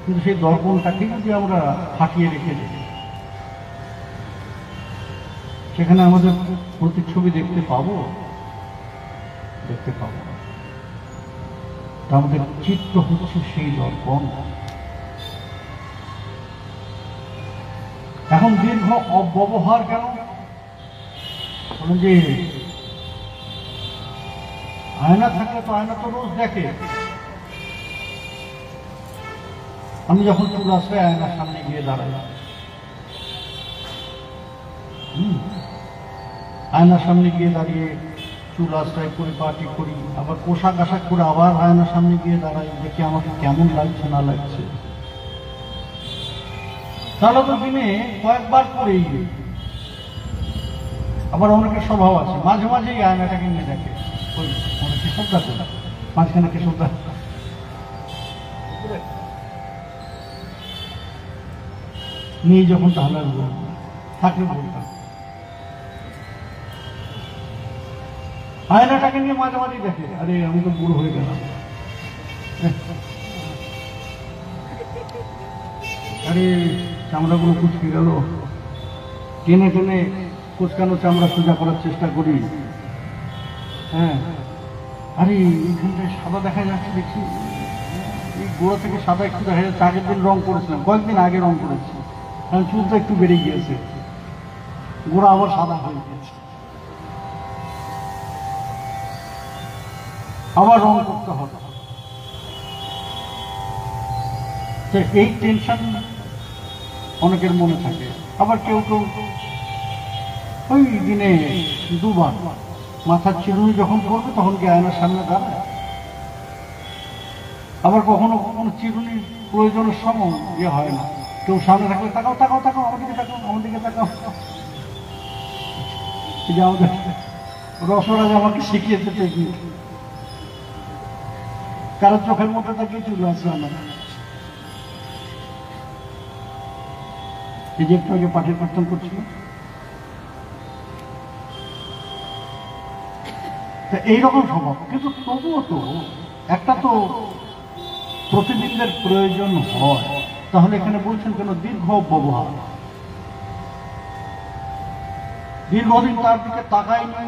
কিন্তু সেই দর্পণটাকে যদি আমরা ফাটিয়ে রেখে দিই, সেখানে আমাদের প্রতিচ্ছবি দেখতে পাবো? দেখতে পাবো না। আমাদের চিত্ত হচ্ছে সেই দর্পণ। এখন দীর্ঘ অব্যবহার কেন? যে আয়না থাকলে তো আয়না তো রোজ দেখে। আমি যখন চুল আসবে আয়নার সামনে গিয়ে দাঁড়াই, আয়নার সামনে গিয়ে দাঁড়িয়ে চুল আশ্রয় পরিপাটি করি, আবার পোশাক আশাক করে আবার আয়নার সামনে গিয়ে দাঁড়াই, দেখি আমাকে কেমন লাগছে না লাগছে। তাহলে তো দিনে কয়েকবার করেই। আবার অনেকের স্বভাব আছে মাঝে মাঝে এই আয়নাটাকে নিয়ে দেখে, ওই অনেকে শ্রদ্ধা করে, মাঝখানে কে শ্রদ্ধা নিয়ে যখন তাহলে থাকলে বলতাম, আয়নাটাকে নিয়ে মাঝে মাঝে দেখে, আরে আমি তো বুড়ো হয়ে গেলাম, আরে চামড়াগুলো কুচকে গেল, টেনে টেনে কুচকানো চামড়া সোজা করার চেষ্টা করি। হ্যাঁ, আরে এইখানটায় সাদা দেখা যাচ্ছে, দেখছি এই গোড়া থেকে সাদা একটু দেখা যাচ্ছে, আগের দিন রং করেছিলাম, কয়েকদিন আগে রং করেছি, কারণ চুলটা একটু বেড়ে গিয়েছে, গোড়া আবার সাদা হয়ে গিয়েছে, আবার রং করতে হবে। এই টেনশন অনেকের মনে থাকে। আবার কেউ কেউ ওই দিনে দুবার মাথার চিরুনি যখন করবে তখন কি আয়নার সামনে দাঁড়ায়। আবার কখনো কখনো চিরুনির প্রয়োজনের সময় ইয়ে হয় না, কেউ সামনে থাকলে তাকাও তাকাও তাকাও, আমার দিকে তাকাও, আমার দিকে তাকাও। যে আমাদের রসরাজ আমাকে শিখিয়েছে টেকনিক, কারণ চোখের মধ্যে তাকিয়ে চলে আসছে আমার। এই যে একটু আগে পাঠের কীর্তন করছিল, এইরকম স্বভাব। কিন্তু তবুও তো একটা তো প্রতিদিনের প্রয়োজন হয়, তাহলে এখানে বলছেন কেন দীর্ঘ ব্যবহার? দীর্ঘদিন তার দিকে তাকাইনি,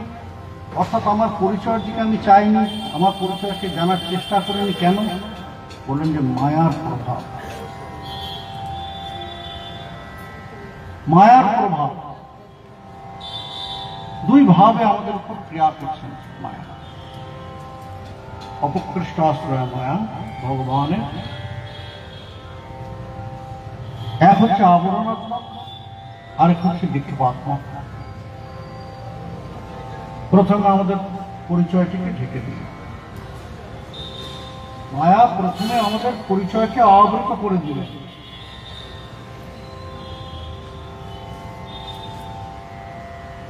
অর্থাৎ আমার পরিচয়ের দিকে আমি চাইনি, আমার পরিচয়কে জানার চেষ্টা করিনি। কেন? বললেন যে মায়ার প্রভাব। মায়ার প্রভাব দুই ভাবে আমাদের উপর ক্রিয়া করছেন। মায়া, অপকৃষ্ট আশ্রয় মায়া ভগবানের, এক হচ্ছে আবরণাত্মক, আরেক হচ্ছে বিক্ষেপাত্মক। প্রথমে আমাদের পরিচয়টিকে ঢেকে দিল মায়া, প্রথমে আমাদের পরিচয়কে আবৃত করে দিল।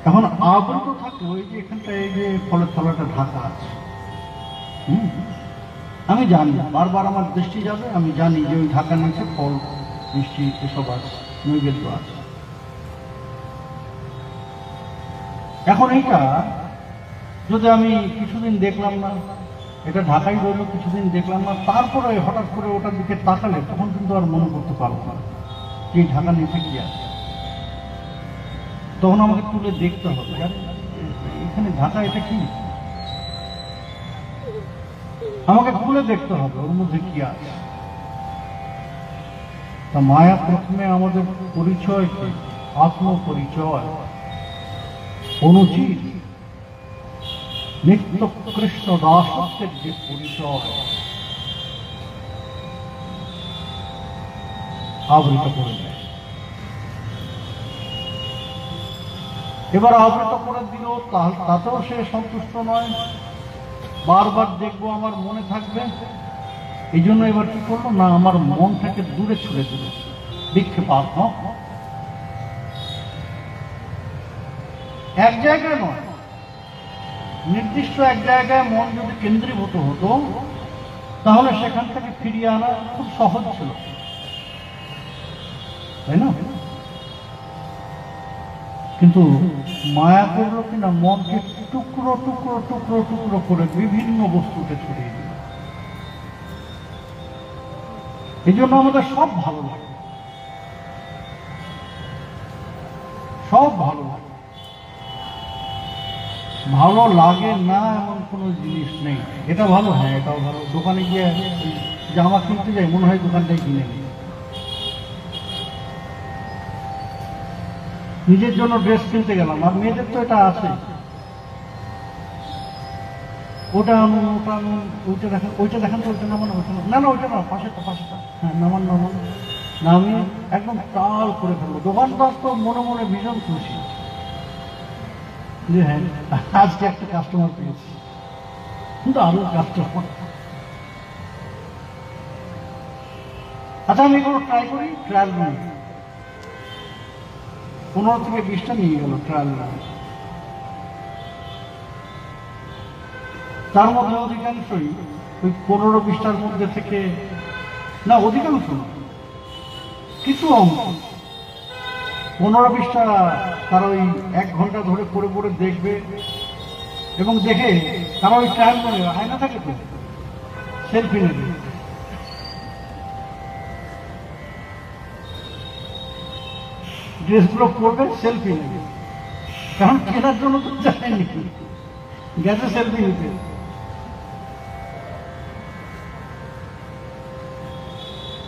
এখন আবৃত থাকলে ওই যে এখানটা এই যে ফলের থলাটা ঢাকা আছে, আমি জানি, বারবার আমার দৃষ্টি যাবে, আমি জানি যে ওই ঢাকা নিচে ফল মিষ্টি এসব আছে, নৈবেদ্য আছে। এখন এইটা যদি আমি কিছুদিন দেখলাম না, এটা ঢাকাই রইল, কিছুদিন দেখলাম না, তারপরে হঠাৎ করে ওটার দিকে তাকালে তখন কিন্তু আর মনে করতে পারবো না যে ঢাকা নিচে কি আছে। তখন আমাকে তুলে দেখতে হবে, এখানে ঢাকা, এটা কি, আমাকে খুলে দেখতে হবে ওর মধ্যে কি আছে। তা মায়া প্রথমে আমাদের পরিচয়কে, আত্মপরিচয়, অনুচিত নিত্য কৃষ্ণ দাসত্বের যে পরিচয় আবৃত করে দেয়। এবার আবৃত করে দিল, তাতেও সে সন্তুষ্ট নয়, বারবার দেখবো, আমার মনে থাকবে। এই জন্য এবার কি করলো না, আমার মনটাকে দূরে ছুড়ে দিল, বিক্ষেপাত্মক। এক জায়গায় নয়, নির্দিষ্ট এক জায়গায় মন যদি কেন্দ্রীভূত হতো তাহলে সেখান থেকে ফিরিয়ে আনা খুব সহজ ছিল, তাই না? কিন্তু মায়া করলো কিনা মনকে টুকরো টুকরো টুকরো টুকরো করে বিভিন্ন বস্তুতে ছড়িয়ে দিল। এই জন্য আমাদের সব ভালো লাগে, সব ভালো লাগে। ভালো লাগে না এমন কোনো জিনিস নেই। এটা ভালো, হ্যাঁ এটাও ভালো। দোকানে গিয়ে জামা কিনতে যাই, মনে হয় দোকানটাই কিনে নিই। নিজের জন্য ড্রেস কিনতে গেলাম, আর মেয়েদের তো এটা আছে, ওটা আনুন ওটা আনুন, ওইটা দেখেন ওইটা দেখেন তো, ওইটা নামান, ওইটা না না ওইটা না, পাশেটা পাশেটা, হ্যাঁ নামান নামান, নামিয়ে একদম টাল করে ফেলবো। দোকানদার তো মনে মনে ভীষণ খুশি যে হ্যাঁ আজকে একটা কাস্টমার পেয়েছি, কিন্তু আরো কাস্টমার। আচ্ছা আমি এগুলো ট্রাই করি, ট্রায়াল রুম 15 থেকে 20টা নিয়ে গেল ট্রায়াল রুম। তার মধ্যে অধিকাংশই ওই 15-20টার মধ্যে থেকে, না অধিকাংশ কিছু অংশ 15-20টা তারা ওই 1 ঘন্টা ধরে পড়ে পড়ে দেখবে, এবং দেখে তারা ওই ট্রায়াল করে আয়না থাকে তো সেলফি নেবে। ড্রেসগুলো পরবে, সেলফি নেবে, কারণ কেনার জন্য তো যায়নি, গেছে সেলফি নিতে।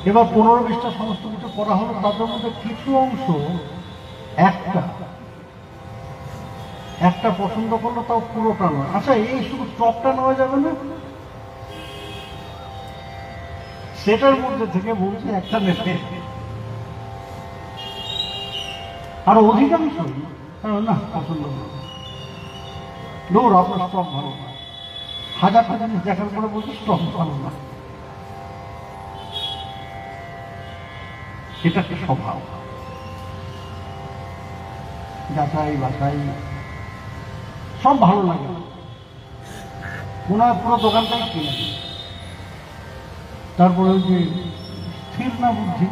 এবার 15-20টা সমস্ত কিছু করা হলো, তাদের মধ্যে কিছু অংশ একটা পছন্দ করলো, তাও পুরোটা নয়। আচ্ছা এই শুধু টপটা নেওয়া যাবে না, সেটার মধ্যে থেকে বলছে একটা নেবে। আর অধিকাংশ না পছন্দ করবে, দৌড় আপনার স্টক ভালো না, 1000টা জিনিস দেখার পরে বলছে স্টক ভালো না। সেটা একটা স্বভাব, যাচাই বাছাই সব ভালো লাগে, মনে হয় পুরো দোকানটাই কিনে। তারপরে ওই যে স্থির না বুদ্ধি,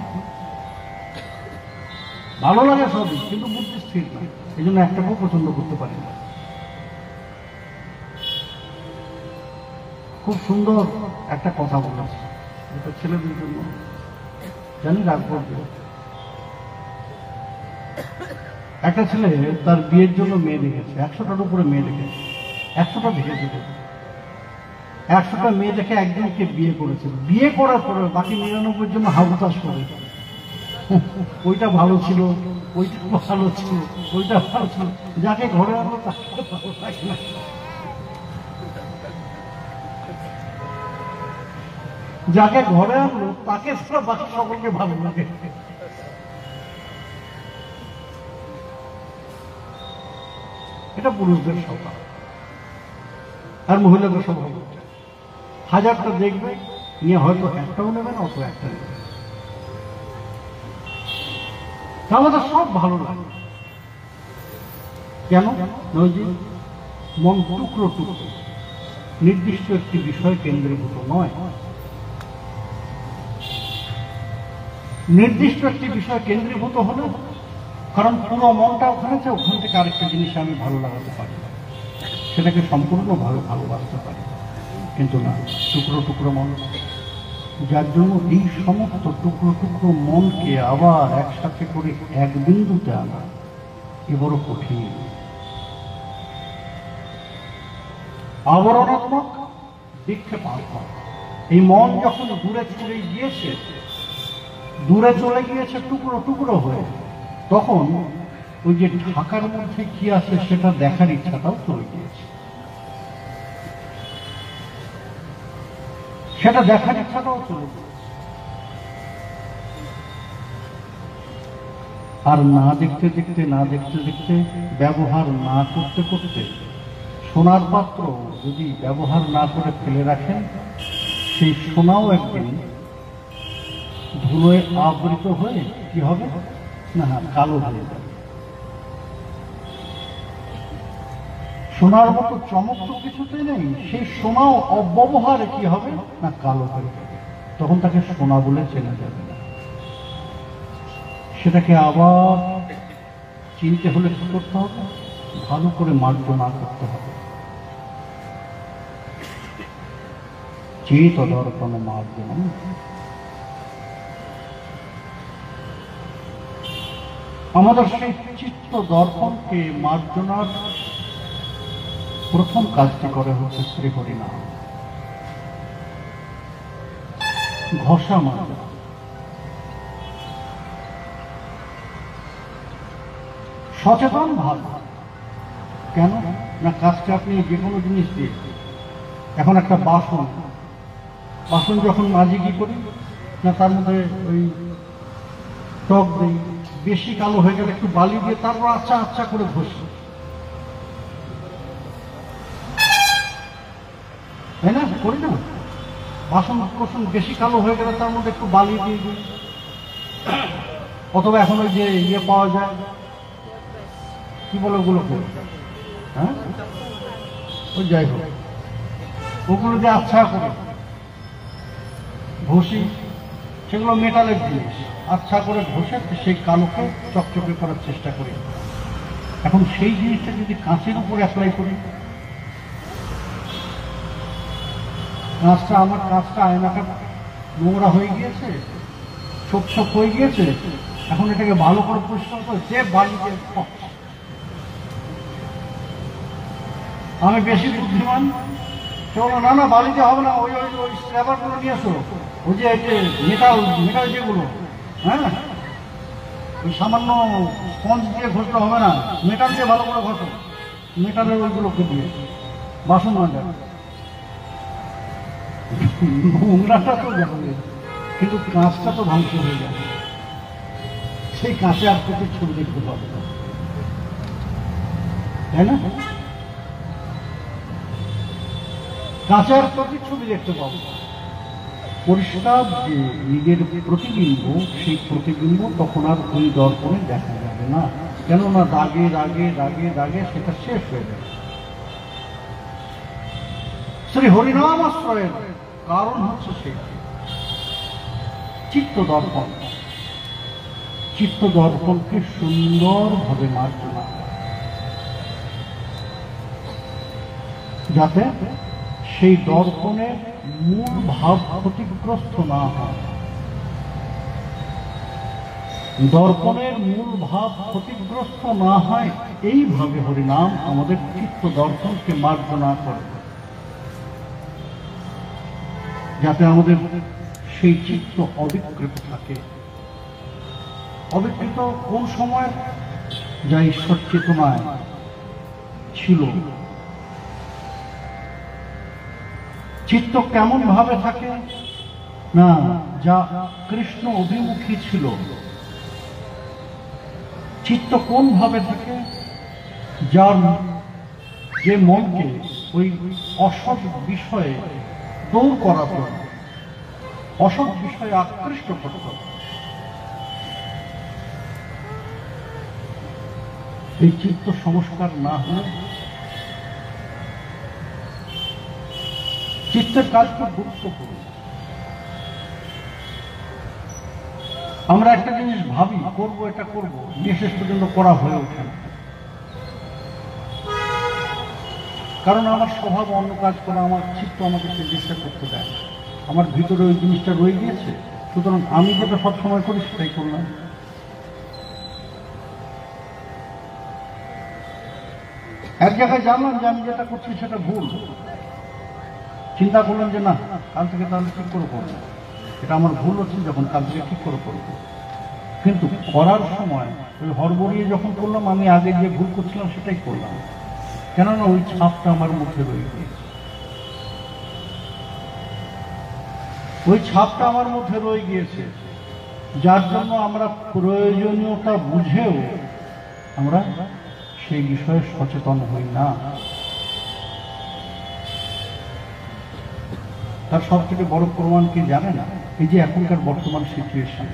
ভালো লাগে সবই, কিন্তু বুদ্ধি স্থির না, এই জন্য একটাকেও পছন্দ করতে পারি না। খুব সুন্দর একটা কথা বলেছে, এটা ছেলেদের জন্য, জানি রাগ করবে। একটা ছেলে তার বিয়ের জন্য মেয়ে দেখেছে, 100টার উপরে মেয়ে দেখেছে, 100টা দেখেছে, 100টা মেয়ে দেখে একজনকে বিয়ে করেছে। বিয়ে করার পরে বাকি 99 জন্য হাবুতাস করে, ওইটা ভালো ছিল, ওইটা ভালো ছিল, ওইটা ভালো ছিল। যাকে ঘরে আনলো তাকে ভালো লাগে না, যাকে ঘরে আনলো তাকে ছাড়া বাকি সকলকে ভালো লাগে। এটা পুরুষদের স্বভাব, আর মহিলাদের স্বভাব 1000টা দেখবে নিয়ে হয়তো একটাও নেবে না, অত একটা নেবে। আমাদের সব ভালো লাগে, কেন? মন টুকরো টুকরো, নির্দিষ্ট একটি বিষয় কেন্দ্রীভূত নয়। নির্দিষ্ট একটি বিষয় কেন্দ্রীভূত হলে, কারণ পুরো মনটা ওখানে, ওখান থেকে আরেকটা জিনিস আমি ভালো লাগাতে পারি, সেটাকে সম্পূর্ণভাবে ভালোবাসতে পারি। কিন্তু না, টুকরো টুকরো মন, যার জন্য এই সমস্ত টুকরো টুকরো মনকে আবার একসাথে করে এক বিন্দুতে আনা এ বড় কঠিন। আবরণাত্মক বিক্ষেপাত্মক, এই মন যখন দূরে চলে গিয়েছে টুকরো টুকরো হয়ে, তখন ওই যে ঢাকার মধ্যে কি আছে সেটা দেখার ইচ্ছাটাও চলে গিয়েছে, সেটা দেখার ইচ্ছাটাও চলে গিয়েছে। আর না দেখতে দেখতে ব্যবহার না করতে করতে, সোনার পাত্র যদি ব্যবহার না করে ফেলে রাখেন, সেই সোনাও একদিন ধুলোয় আবৃত হয়ে কি হবে না, কালো হয়ে যাবে। সোনার মতো চমক তো কিছুতে নেই, সেই সোনাও অব্যবহারে কি হবে না কালো হয়ে যাবে, তখন তাকে সোনা বলে চেনা যাবে না। সেটাকে আবার চিনতে হলে কি করতে হবে? ভালো করে মার্জনা করতে হবে। চেত দর্পণ মার্জনা। আমাদের সেই চিত্ত দর্পণকে মার্জনার প্রথম কাজটি করে হচ্ছে শ্রী হরিনাম। ঘষা মাজা, সচেতন ভাব। কেন না কাজটা আপনি যে কোনো জিনিস দিয়ে, এখন একটা বাসন যখন মাজি কি করি না, তার মধ্যে ওই টক দিই, বেশি কালো হয়ে গেলে একটু বালি দিয়ে তারপর আচ্ছা আচ্ছা করে ঘষি, তাই না? করি না? বাসন বেশি কালো হয়ে গেলে তার মধ্যে একটু বালি দিয়ে দিই, অথবা এখন ওই যে ইয়ে পাওয়া যায়, কি বলে ওগুলোকে, হ্যাঁ ওই যাই হোক, ওগুলো যে আচ্ছা করে ঘষি, সেগুলো মেটালের জিনিস, আচ্ছা করে ঘষে সেই কালোকে চকচকে করার চেষ্টা করি। এখন সেই জিনিসটা যদি কাঁচের উপরে অ্যাপ্লাই করি, আমার কাঁচটা আয়নাটা নোংরা হয়ে গিয়েছে, ছোপ ছোপ হয়ে গিয়েছে, এখন এটাকে ভালো করে পরিষ্কার করে যে বালিতে, আমি বেশি বুদ্ধিমান, চলো না বালিতে হবে না, ওই ওই ওই স্ক্র্যাবার গুলো নিয়ে আসো, ওই যে মেটাল যেগুলো, হ্যাঁ ওই সামান্য স্পঞ্জ দিয়ে ঘষলে হবে না, মেটাল দিয়ে ভালো করে ঘষো, মেটালের ওইগুলোকে দিয়ে বাসন মাজা। নোংরাটা তো যাবে, কিন্তু কাঁচটা তো ধ্বংস হয়ে যাবে, সেই কাঁচে আর কিছু ছবি দেখতে পাবে না, তাই না? কাঁচার প্রতিচ্ছবি দেখতে পাবো। পরিষ্কার যে নিজের প্রতিবিম্ব, সেই প্রতিবিম্ব তখন আর ওই দর্পণে দেখা যাবে না, কেননা দাগে দাগে দাগে দাগে সেটা শেষ হয়ে যাবে। শ্রী হরিনাম আশ্রয়ের কারণ হচ্ছে সেই চিত্ত দর্পণ। চিত্ত দর্পণকে সুন্দরভাবে মার্জনা, যাতে সেই দর্পণের মূল ভাব ক্ষতিগ্রস্ত না হয়। দর্পণের মূল ভাব ক্ষতিগ্রস্ত না হয়, এইভাবে হরিনাম আমাদের চিত্ত দর্পণকে মার্জনা করে, যাতে আমাদের সেই চিত্ত অবিকৃত থাকে। অবিকৃত কোন সময়? যা ঈশ্বর চেতনায় ছিল। চিত্ত কেমন ভাবে থাকে না, যা কৃষ্ণ অভিমুখী ছিল। চিত্ত কোন ভাবে থাকে? যার যে মনকে ওই অসৎ বিষয়ে দৌড় করাতো, অসৎ বিষয়ে আকৃষ্ট করত। এই চিত্ত সংস্কার না হলে চিত্তের কাজ খুব গুরুত্বপূর্ণ। আমরা একটা জিনিস ভাবি করবো, এটা করবো, শেষ পর্যন্ত করা হয়ে ওঠে না, কারণ আমার স্বভাব অন্য কাজ করা, আমার চিত্ত আমাকে চেষ্টা করতে দেয়, আমার ভিতরে ওই জিনিসটা রয়ে গিয়েছে, সুতরাং আমি যেটা সবসময় করি সেটাই করলাম। এক জায়গায় জানলাম যে আমি যেটা করছি সেটা ভুল, চিন্তা করলাম যে না, কাল থেকে তাহলে ঠিক করে করবো, এটা আমার ভুল হচ্ছে, যখন কাল থেকে ঠিক করে করবো। কিন্তু করার সময় ওই হড়বড়িয়ে যখন করলাম, আমি আগে যে ভুল করছিলাম সেটাই করলাম, কেননা ওই ছাপটা আমার মধ্যে রয়ে গিয়েছে। ওই ছাপটা আমার মধ্যে রয়ে গিয়েছে, যার জন্য আমরা প্রয়োজনীয়তা বুঝেও আমরা সেই বিষয়ে সচেতন হই না। তার সব থেকে বড় প্রমাণ কি জানে না? এই যে এখনকার বর্তমান সিচুয়েশন,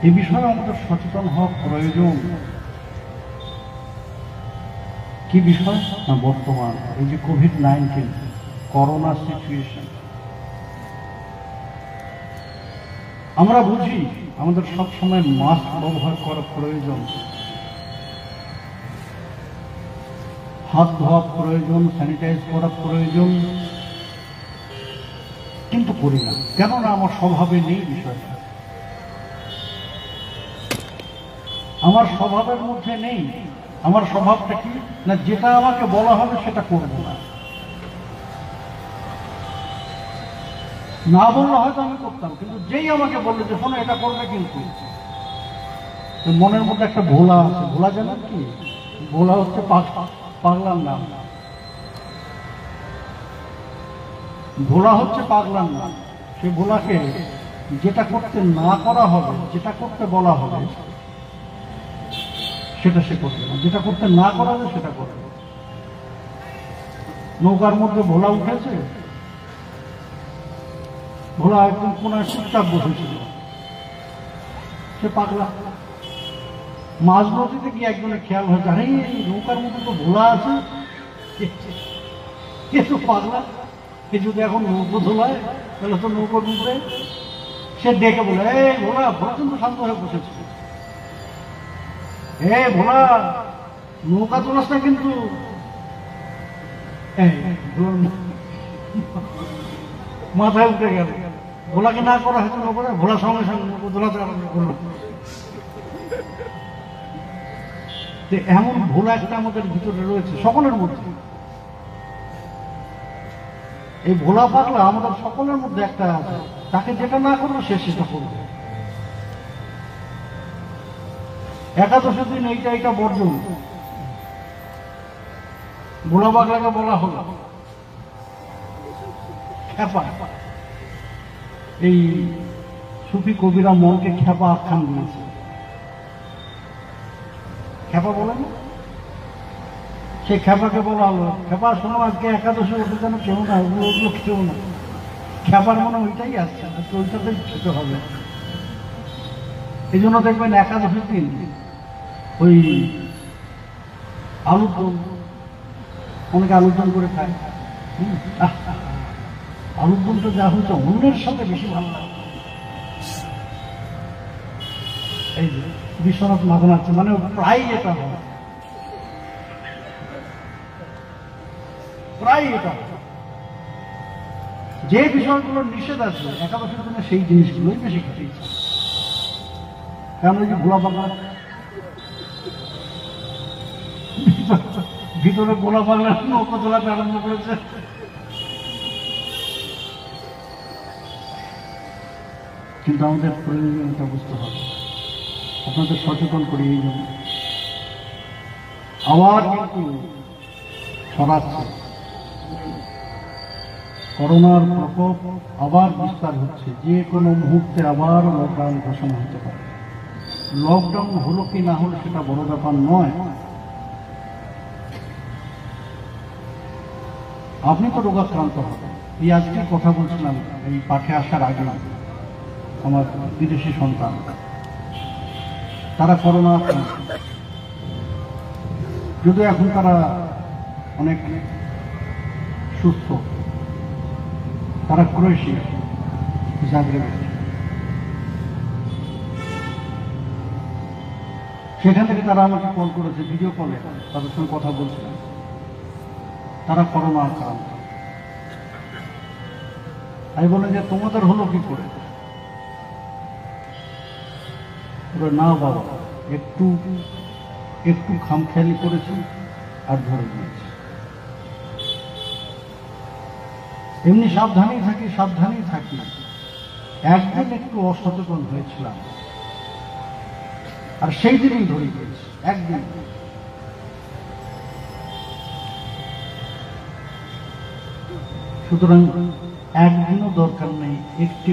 এই বিষয়ে আমাদের সচেতন হওয়া প্রয়োজন। কি বিষয় না বর্তমান এই যে কোভিড-19 করোনা সিচুয়েশন, আমরা বুঝি আমাদের সবসময় মাস্ক ব্যবহার করা প্রয়োজন, হাত ধোয়া প্রয়োজন, স্যানিটাইজ করা প্রয়োজন, কিন্তু করি না। কেননা আমার স্বভাবে নেই বিষয়টা, আমার স্বভাবের মধ্যে নেই। আমার স্বভাবটা কি না, যেটা আমাকে বলা হবে সেটা করব না, না বললে হয়তো আমি করতাম, কিন্তু যেই আমাকে বললো যে শোনো এটা করবে, কিন্তু মনের মধ্যে একটা ভোলা আছে। ভোলা জানেন কি? ভোলা হচ্ছে পাগলার নাম। ভোলা হচ্ছে পাগলার নাম। সে ভোলাকে যেটা করতে না করা হবে, যেটা করতে বলা হবে সেটা সে করবে না, যেটা করতে না করা হবে সেটা করবে। নৌকার মধ্যে ভোলা উঠেছে, ভোলা একদম কোনায় চুপচাপ বসেছিল, সে পাগলা। মাঝ নদীতে গিয়ে একজনের খেয়াল হয়েছে, আরে নৌকার মধ্যে তো ভোলা আছে, কে তো পাগলা, কে যদি এখন নৌকো ধোলায় তাহলে তো নৌকো ডুববে। সে ডেকে বলে, এই ভোলা, প্রচন্ড শান্ত হয়ে বসেছে, এ ভোলা নৌকা তোলাস না কিন্তু। মাথায় উঠে গেল, ভোলাকে না করা হয়েছে নৌকা, ভোলা সঙ্গে সঙ্গে নৌকো তোলাতে আরম্ভ করলো। এমন ভোলা একটা আমাদের ভিতরে রয়েছে, সকলের মধ্যে। এই ভোলা পাগলা আমাদের সকলের মধ্যে একটা আছে, তাকে যেটা না করবো সে সেটা করবে। একাদশের দিন এইটা বর্জন। ভোলা পাগলাকে বলা হলো খ্যাপা। এই সুফি কবিরা মনকে খ্যাপা আখ্যান দিয়েছে। খ্যাপা বলে না, সেই খ্যাপাকে বলা হলো, খ্যাপা শোনো, আজকে একাদশী ওটা যেন কেউ না, ওগুলো কেউ না। খ্যাপার মনে ওইটাই আসছে, ওইটাতেই খেতে হবে। এই জন্য দেখবেন একাদশীর দিন ওই আলুর দম, অনেকে আলুর দম করে খায়। আলুর দমটা যা হচ্ছে অন্যের সাথে বেশি ভালো লাগে। এই যে বিশ্বনাথ মাথা নাচ্ছে, মানে প্রায় এটা হয়, প্রায় এটা যে বিষয়গুলোর নিষেধ আছে একাদশের জন্য সেই জিনিসগুলোই বেশি খেতে ইচ্ছা। কারণ ওই যে ভোলা পাগলা, ভিতরে ভোলা পাগলা নৌকো তোলাতে আরম্ভ করেছে। কিন্তু আমাদের প্রয়োজনীয়তা বুঝতে হবে, আপনাদের সচেতন করি। এই জন্য আবার কিন্তু ছড়াচ্ছে, করোনার প্রকোপ আবার বিস্তার হচ্ছে, যে কোনো মুহূর্তে আবার লকডাউন ঘোষণা হতে পারে। লকডাউন হলো কি না হলো সেটা বড় ব্যাপার নয়। আপনি তো রোগাক্রান্ত হবেন। এই আজকে কথা বলছিলাম এই পাঠে আসার আগে, আমার বিদেশি সন্তান, তারা করোনা আক্রান্ত, যদিও এখন তারা অনেক সুস্থ। তারা ক্রোয়েশিয়া জাগরেবে, সেখান থেকে তারা আমাকে কল করেছে, ভিডিও কলে তাদের সঙ্গে কথা বলছিলাম। তারা করোনা আক্রান্ত। আমি বললাম যে তোমাদের হলো কি করে? না বাবা, একটু একটু খামখেয়ালি করেছি আর ধরে নিয়েছি। এমনি সাবধানেই থাকি। একদিন একটু অসচেতন হয়েছিলাম, আর সেই দিনই ধরে গিয়েছি। একদিন সুতরাং একদিনও দরকার নেই, একটি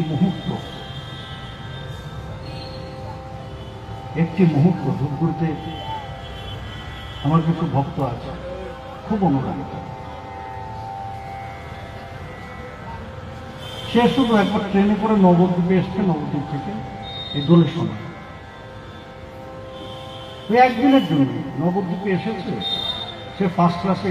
মুহূর্ত ধূপগুড়িতে আমার কিছু ভক্ত আছে, খুব অনুরাগিত। সে শুধু একবার ট্রেনে করে নবদ্বীপে এসছে, নবদ্বীপ থেকে এই দোলের সময় ওই একদিনের জন্য নবদ্বীপে এসেছে, সে ফার্স্ট ক্লাসে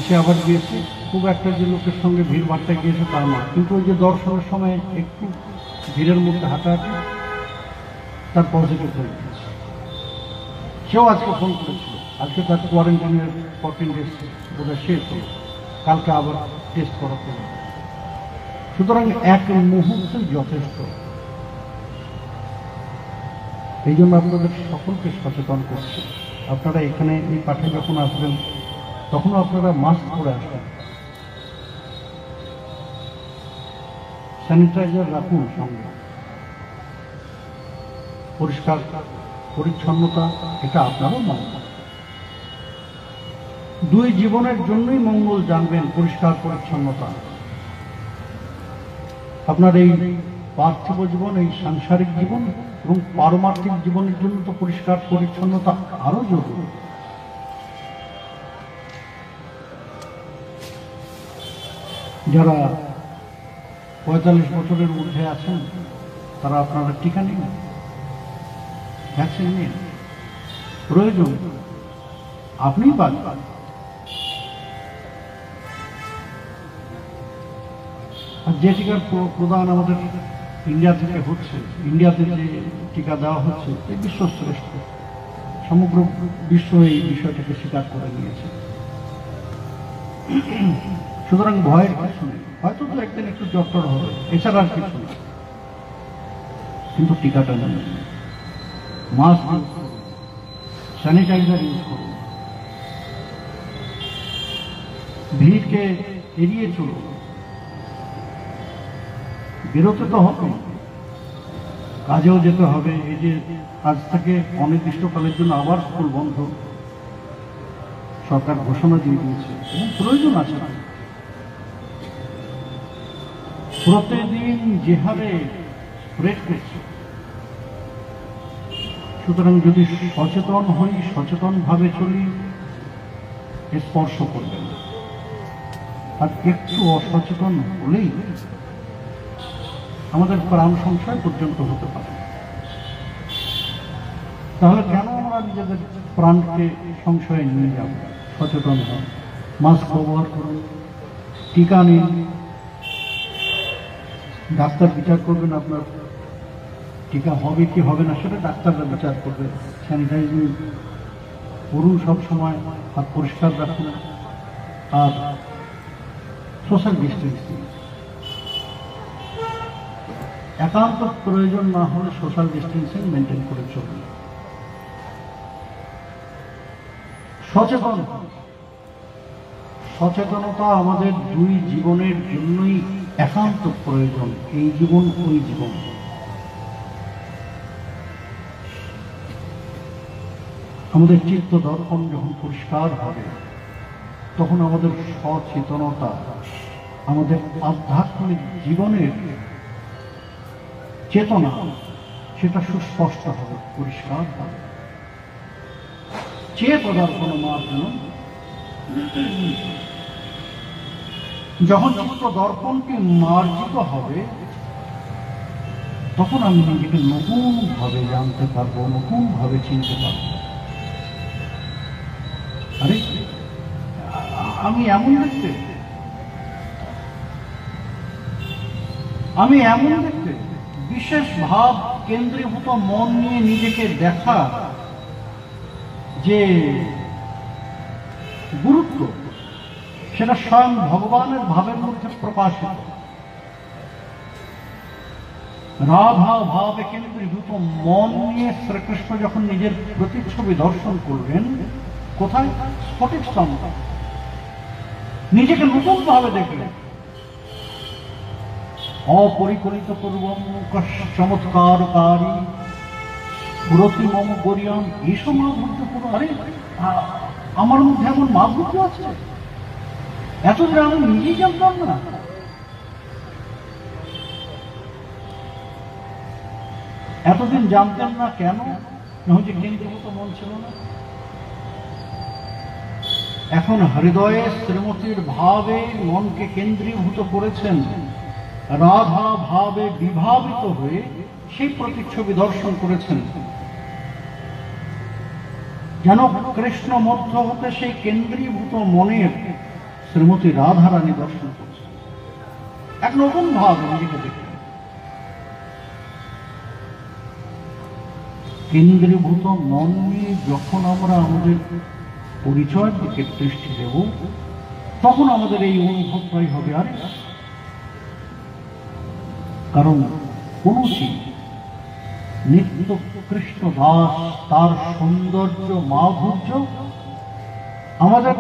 এসে আবার গিয়েছে, খুব একটা যে লোকের সঙ্গে ভিড় ভাট্টা গিয়েছে তা না, কিন্তু ওই যে দর্শনের সময় একটু ভিড়ের মধ্যে হাঁটাহাঁটি তার পজিটিভ হয়ে গিয়েছে। সেও আজকে ফোন করেছিল, আজকে তার কোয়ারেন্টাইনের 14 days বোধহয় শেষ হলো, কালকে আবার টেস্ট করাতে হবে। সুতরাং এক মুহূর্তে যথেষ্ট। এই জন্য আপনাদের সকলকে সচেতন করছে। আপনারা এখানে এই পাঠে যখন আসবেন তখনও আপনারা মাস্ক পরে আসবেন, স্যানিটাইজার রাখুন সঙ্গে, পরিষ্কার পরিচ্ছন্নতা এটা আপনারও মঙ্গল। দুই জীবনের জন্যই মঙ্গল জানবেন পরিষ্কার পরিচ্ছন্নতা। আপনার এই পার্থিব জীবন, এই সাংসারিক জীবন এবং পারমার্থিক জীবনের জন্য তো পরিষ্কার পরিচ্ছন্নতা আরো জরুরি। যারা 45 বছরের ঊর্ধ্বে আছেন তারা আপনারা টিকা নিন, ভ্যাকসিন নিন, প্রয়োজন আপনি বাঁচবেন। আর যে টিকার প্রদান আমাদের ইন্ডিয়া থেকে হচ্ছে, ইন্ডিয়াতে যে টিকা দেওয়া হচ্ছে এই বিশ্বশ্রেষ্ঠ, সমগ্র বিশ্ব এই বিষয়টাকে স্বীকার করে নিয়েছে। সুতরাং ভয়ের কিছু নেই, হয়তো তো একদিন একটু জ্বর হবে, এছাড়া আর কিছু নেই। কিন্তু টিকাটা নেই, মাস্ক ইউজ করুন, স্যানিটাইজার ইউজ করুন, ভিড়কে এড়িয়ে চলুন। বেরোতে তো হবে, কাজেও যেতে হবে। এই যে আজ থেকে অনির্দিষ্টকালের জন্য আবার স্কুল বন্ধ সরকার ঘোষণা দিয়ে দিয়েছে এবং প্রয়োজন আছে। প্রতিদিন যে হারে স্প্রেড করছে, সুতরাং যদি সচেতন হই, সচেতন ভাবে চলি, স্পর্শ করবে না। আর একটু অসচেতন হলেই আমাদের প্রাণ সংশয় পর্যন্ত হতে পারে। তাহলে কেন আমরা নিজেদের প্রাণকে সংশয়ে নিয়ে যাব? সচেতন হন, মাস্ক ব্যবহার করুন, টিকা নিন। ডাক্তার বিচার করবেন আপনার টিকা হবে কি হবে না, সেটা ডাক্তাররা বিচার করবে। স্যানিটাইজিং করুন, সব সময় হাত পরিষ্কার রাখুন, আর সোশ্যাল ডিস্টেন্সিং। একান্ত প্রয়োজন না হলে সোশ্যাল ডিস্টেন্সিং মেনটেন করে চলুন। সচেতন, সচেতনতা আমাদের দুই জীবনের জন্যই একান্ত প্রয়োজন, এই জীবন ওই জীবন। আমাদের চিত্ত দর্পণ যখন পরিষ্কার হবে তখন আমাদের সচেতনতা, আমাদের আধ্যাত্মিক জীবনের চেতনা, সেটা সুস্পষ্ট হবে, পরিষ্কার হবে। চেতদর্পণ মার্জনম, যখন চিত্ত দর্পণটি মার্জিত হবে তখন আমি নিজেকে নতুন ভাবে জানতে পারবো, নতুন ভাবে চিনতে পারবো। আরে আমি এমন দেখতে, আমি এমন দেখতে। বিশেষ ভাব কেন্দ্রীভূত মন নিয়ে নিজেকে দেখা যে গুরুত্ব, সেটা স্বয়ং ভগবানের ভাবের মধ্যে প্রকাশিত। রাধা ভাবে কেন্দ্রীভূত মন নিয়ে শ্রীকৃষ্ণ যখন নিজের প্রতিচ্ছবি দর্শন করবেন, কোথায়? স্ফটিক স্তম্ভ। নিজেকে নতুন ভাবে দেখলেন। অপরিকলিত পূর্বম চমৎকারকারী পুরতি মম গরিয়ম, এইসব মাধুর্য পুরো। আরে আমার মধ্যে এমন মাধুর্য আছে, এতদিন আমি নিজেই জানতাম না। এতদিন জানতেন না কেন? যে কেন্দ্রীভূত মন ছিল না। এখন হৃদয়ে শ্রীমতীর ভাবে মনকে কেন্দ্রীভূত করেছেন, রাধা ভাবে বিভাবিত হয়ে সেই প্রতিচ্ছবি দর্শন করেছেন। যেন কৃষ্ণ মধ্য হতে সেই কেন্দ্রীভূত মনের শ্রীমতী রাধারানী দর্শন করছে। এক নতুন ভাব নিজেকে দেখতে। কেন্দ্রীভূত মন নিয়ে যখন আমরা আমাদের পরিচয়ের দিকে দৃষ্টি দেব, তখন আমাদের এই অনুভবটাই হবে। আর কারণ কোন নিত্য কৃষ্ণ দাস, তার সৌন্দর্য মাধুর্য, আমাদের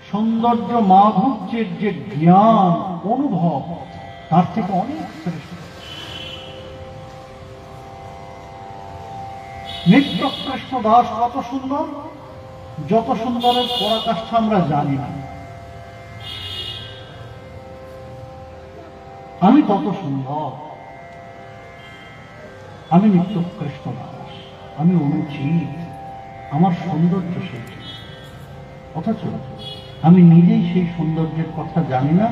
সৌন্দর্য মাধুর্যের যে জ্ঞান অনুভব, তার থেকে অনেক শ্রেষ্ঠ। নিত্য কৃষ্ণ দাস কত সুন্দর, যত সুন্দরের পরাকাষ্ঠা আমরা জানি না। আমি তত সুন্দর, আমি নিত্য কৃষ্ণ দাস, আমি অনুচিত, আমার সৌন্দর্য সেই। অথচ আমি নিজেই সেই সৌন্দর্যের কথা জানি না।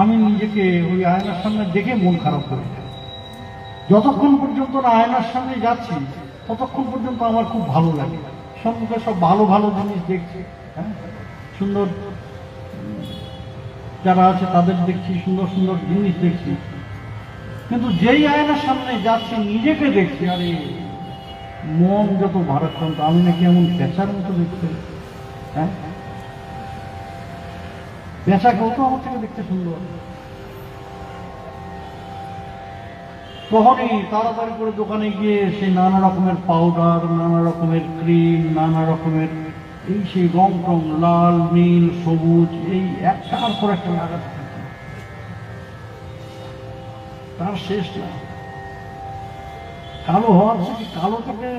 আমি নিজেকে ওই আয়নার সামনে দেখে মন খারাপ করে যাই। যতক্ষণ পর্যন্ত না আয়নার সামনে যাচ্ছি, ততক্ষণ পর্যন্ত আমার খুব ভালো লাগে। সম্মুখে সব ভালো ভালো জিনিস দেখছি, হ্যাঁ, সুন্দর যারা আছে তাদের দেখছি, সুন্দর সুন্দর জিনিস দেখছি। কিন্তু যেই আয়নার সামনে যাচ্ছি, নিজেকে দেখছি, আরে মন যত ভারাক্রান্ত, আমি নাকি এমন পেঁচার মতো দেখতে। হ্যাঁ, পেঁচাকেও তো আমার থেকে দেখতে সুন্দর। তখনই তাড়াতাড়ি করে দোকানে গিয়ে সেই নানা রকমের পাউডার, নানা রকমের ক্রিম, নানা রকমের এই সেই রং টং, লাল, নীল, সবুজ, এই একটার পর একটা লাগাতে থাকে, তার শেষ না। কালো হওয়ার থেকে, কালো থেকে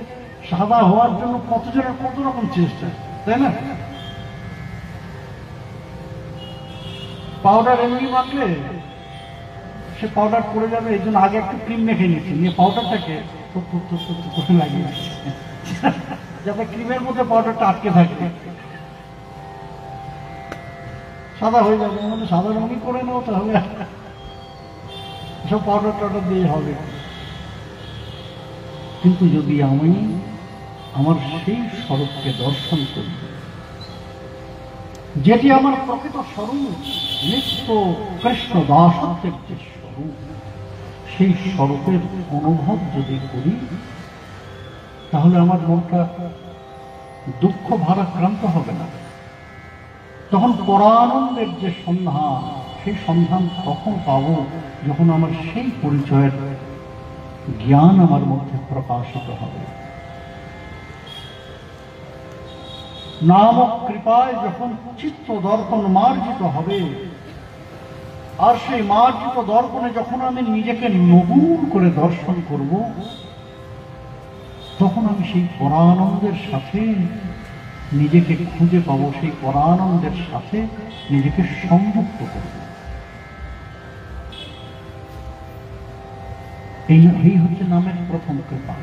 সাদা হওয়ার জন্য কতজনের কত রকম চেষ্টা, তাই না? পাউডার এমনি মাখলে সে পাউডার পড়ে যাবে, এই জন্য আগে একটু ক্রিম মেখে নিচ্ছে, নিয়ে পাউডারটাকে করে লাগিয়ে যাতে ক্রিমের মধ্যে পাউডারটা আটকে থাকে, সাদা হয়ে যাবে। মানে সাদা রঙই করে নাও, তাহলে সব পাউডার টাউডার দিয়ে হবে। কিন্তু যদি আমি আমার সেই স্বরূপকে দর্শন করি, যেটি আমার প্রকৃত স্বরূপ, নিত্য কৃষ্ণ দাসত্বের যে স্বরূপ, সেই স্বরূপের অনুভব যদি করি, তাহলে আমার মনটা দুঃখ ভারাক্রান্ত হবে না। তখন পরানন্দের যে সন্ধান, সেই সন্ধান তখন পাবো যখন আমার সেই পরিচয়ের জ্ঞান আমার মধ্যে প্রকাশিত হবে। নাম কৃপায় যখন চিত্ত দর্পণ মার্জিত হবে, আর সেই মার্জিত দর্পণে যখন আমি নিজেকে নতুন করে দর্শন করব, তখন আমি সেই পরানন্দের সাথে নিজেকে খুঁজে পাবো, সেই পরানন্দের সাথে নিজেকে সংযুক্ত করব। এই হচ্ছে নামের প্রথম কৃপা।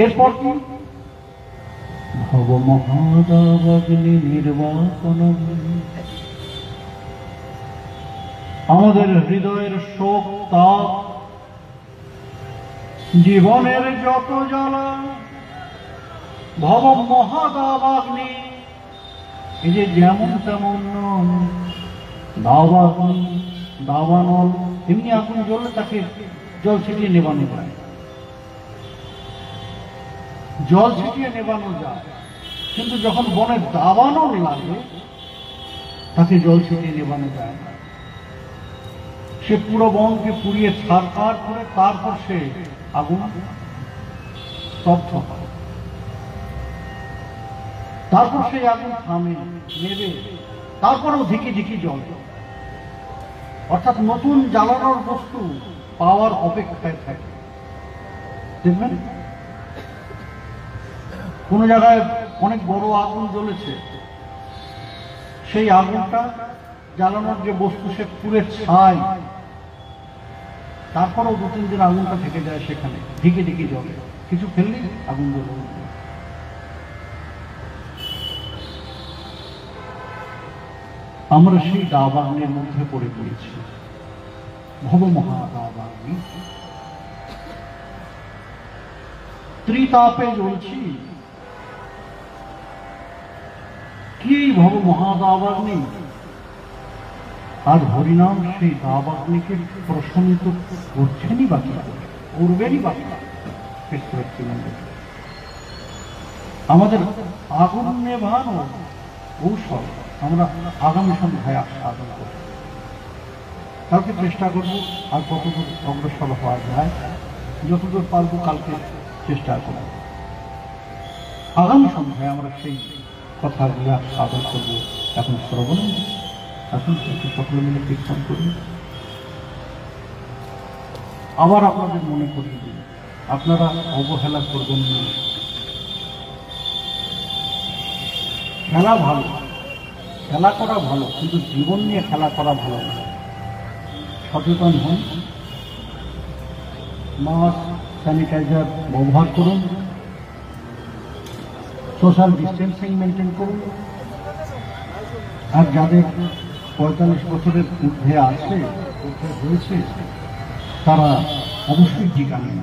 এরপর কি? ভব মহাদাবগ্নি নির্বাপন, আমাদের হৃদয়ের শোক তাপ, জীবনের যত জ্বালা, ভব মহাদাবাগ্নি, এই যে যেমন তেমন দাবাগ্নি, দাবানল, এমনি আগুন জ্বললে তাকে জল ছিটিয়ে নেবানো যায়, জল ছিটিয়ে নেবানো যায়। কিন্তু যখন বনে দাবানল লাগে, তাকে জল ছিটিয়ে নেবানো যায় না। সে পুরো বনকে পুড়িয়ে ছাড়খাড় করে তারপর সে আগুন স্তব্ধ হয়, তারপর সেই আগুন থামে, নেবে, তারপরেও ধিকি ধিকি জ্বলে। অর্থাৎ নতুন জ্বালানোর বস্তু পাওয়ার অপেক্ষায় থাকে। দেখবেন কোন জায়গায় অনেক বড় আগুন জ্বলেছে, সেই আগুনটা জ্বালানোর যে বস্তু সে পুড়ে ছাই, তারপরেও 2-3 দিন আগুনটা থেকে যায় সেখানে, ঢিকে ঢিকে জ্বলে, কিছু ফেললেই আগুন জ্বলে। আমরা সেই দাবাগ্নির মধ্যে পড়ে পড়েছি, ভব মহাদাবাগ্নি। ত্রিতাপে জ্বলছি, কি ভব মহাদাবাগ্নি, আজ হরিনাম সেই দাবাগ্নিকে প্রশমিত করছেনই বাকি, করবেনই বাকি। আমাদের আগুন নেভানো কৌশল আমরা আগামী সন্ধ্যায় সাধন করব। কালকে চেষ্টা করব আর কতদূর অগ্রসর হওয়া যায়, যতদূর পারবো কালকে চেষ্টা করব। আগামী সন্ধ্যায় আমরা সেই কথাগুলো সাধন করব। এখন শ্রবণ এখন সকলে মিলে কীর্তন করি। আবার আপনাদের মনে করিয়ে দিন, আপনারা অবহেলা করবেন না। খেলা ভালো, খেলা করা ভালো, কিন্তু জীবন নিয়ে খেলা করা ভালো না। সচেতন হন, মাস্ক স্যানিটাইজার ব্যবহার করুন, সোশ্যাল ডিস্টেন্সিং মেনটেন করুন। আর যাদের 45 বছরের ঊর্ধ্বে আছে, ঊর্ধ্বে হয়েছে, তারা অবশ্যই টিকা নেন।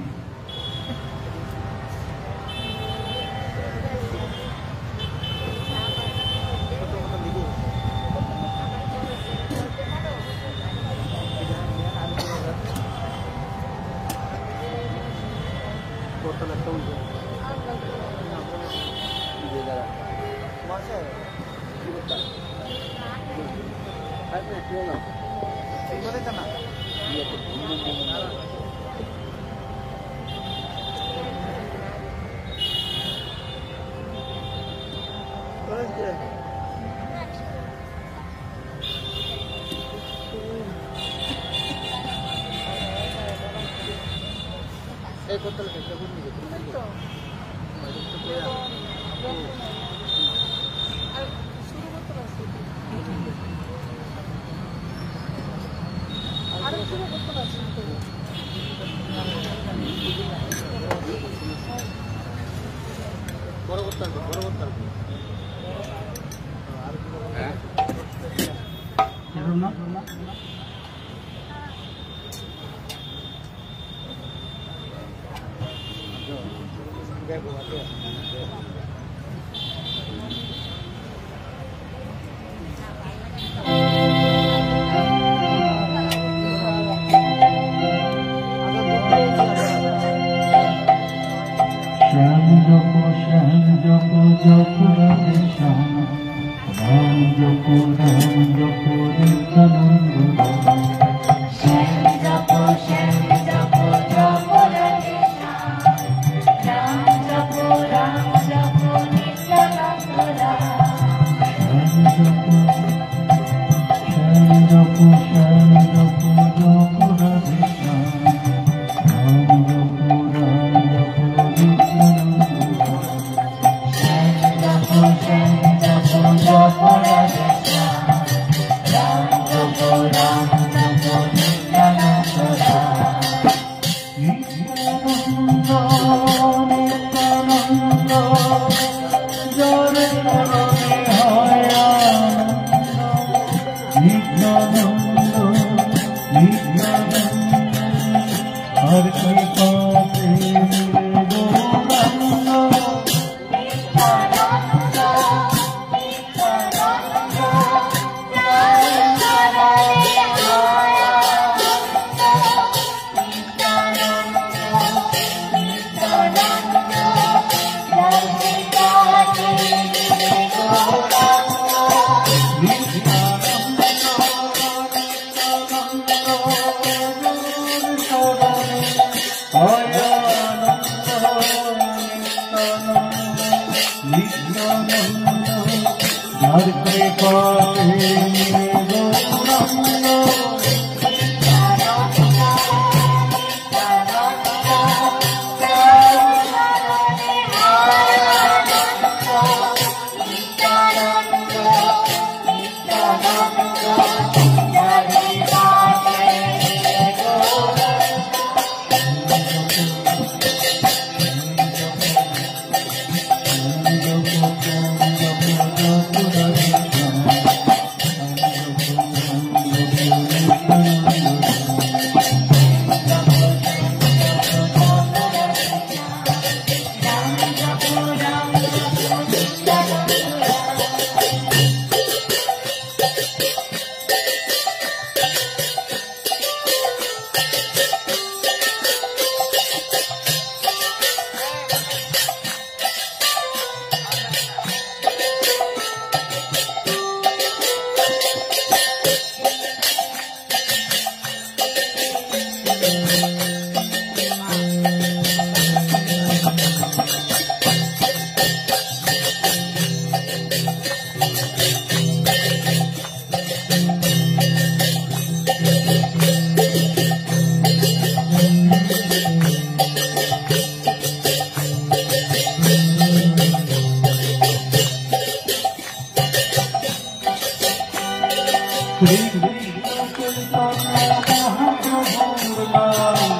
শ্রী কৃষ্ণ চৈতন্য মহাপ্রভুর নাম,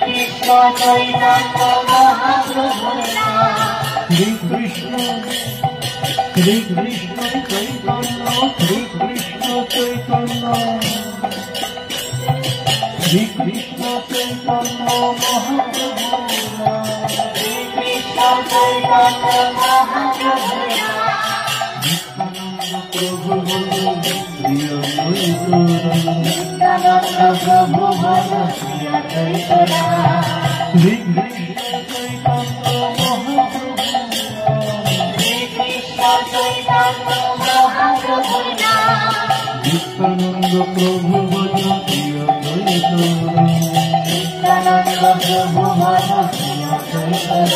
কৃষ্ণ চৈতন্য মহাপ্রভুর নাম, শ্রী কৃষ্ণ চৈতন্য, শ্রী কৃষ্ণ চৈতন্য, শ্রী কৃষ্ণ চৈতন্য মহাপ্রভুর নাম, কৃষ্ণ চৈতন্য মহাপ্রভুর নাম, প্রভু বল প্রিয় চৈতন্য, নিত্যানন্দ প্রভু বল প্রিয় চৈতন্য, শ্রী কৃষ্ণ চৈতন্য মহাপ্রভুর নাম, কৃষ্ণ চৈতন্য মহাপ্রভুর নাম, নিত্যানন্দ প্রভু বল প্রিয় চৈতন্য, নিত্যানন্দ প্রভু বল প্রিয় চৈতন্য,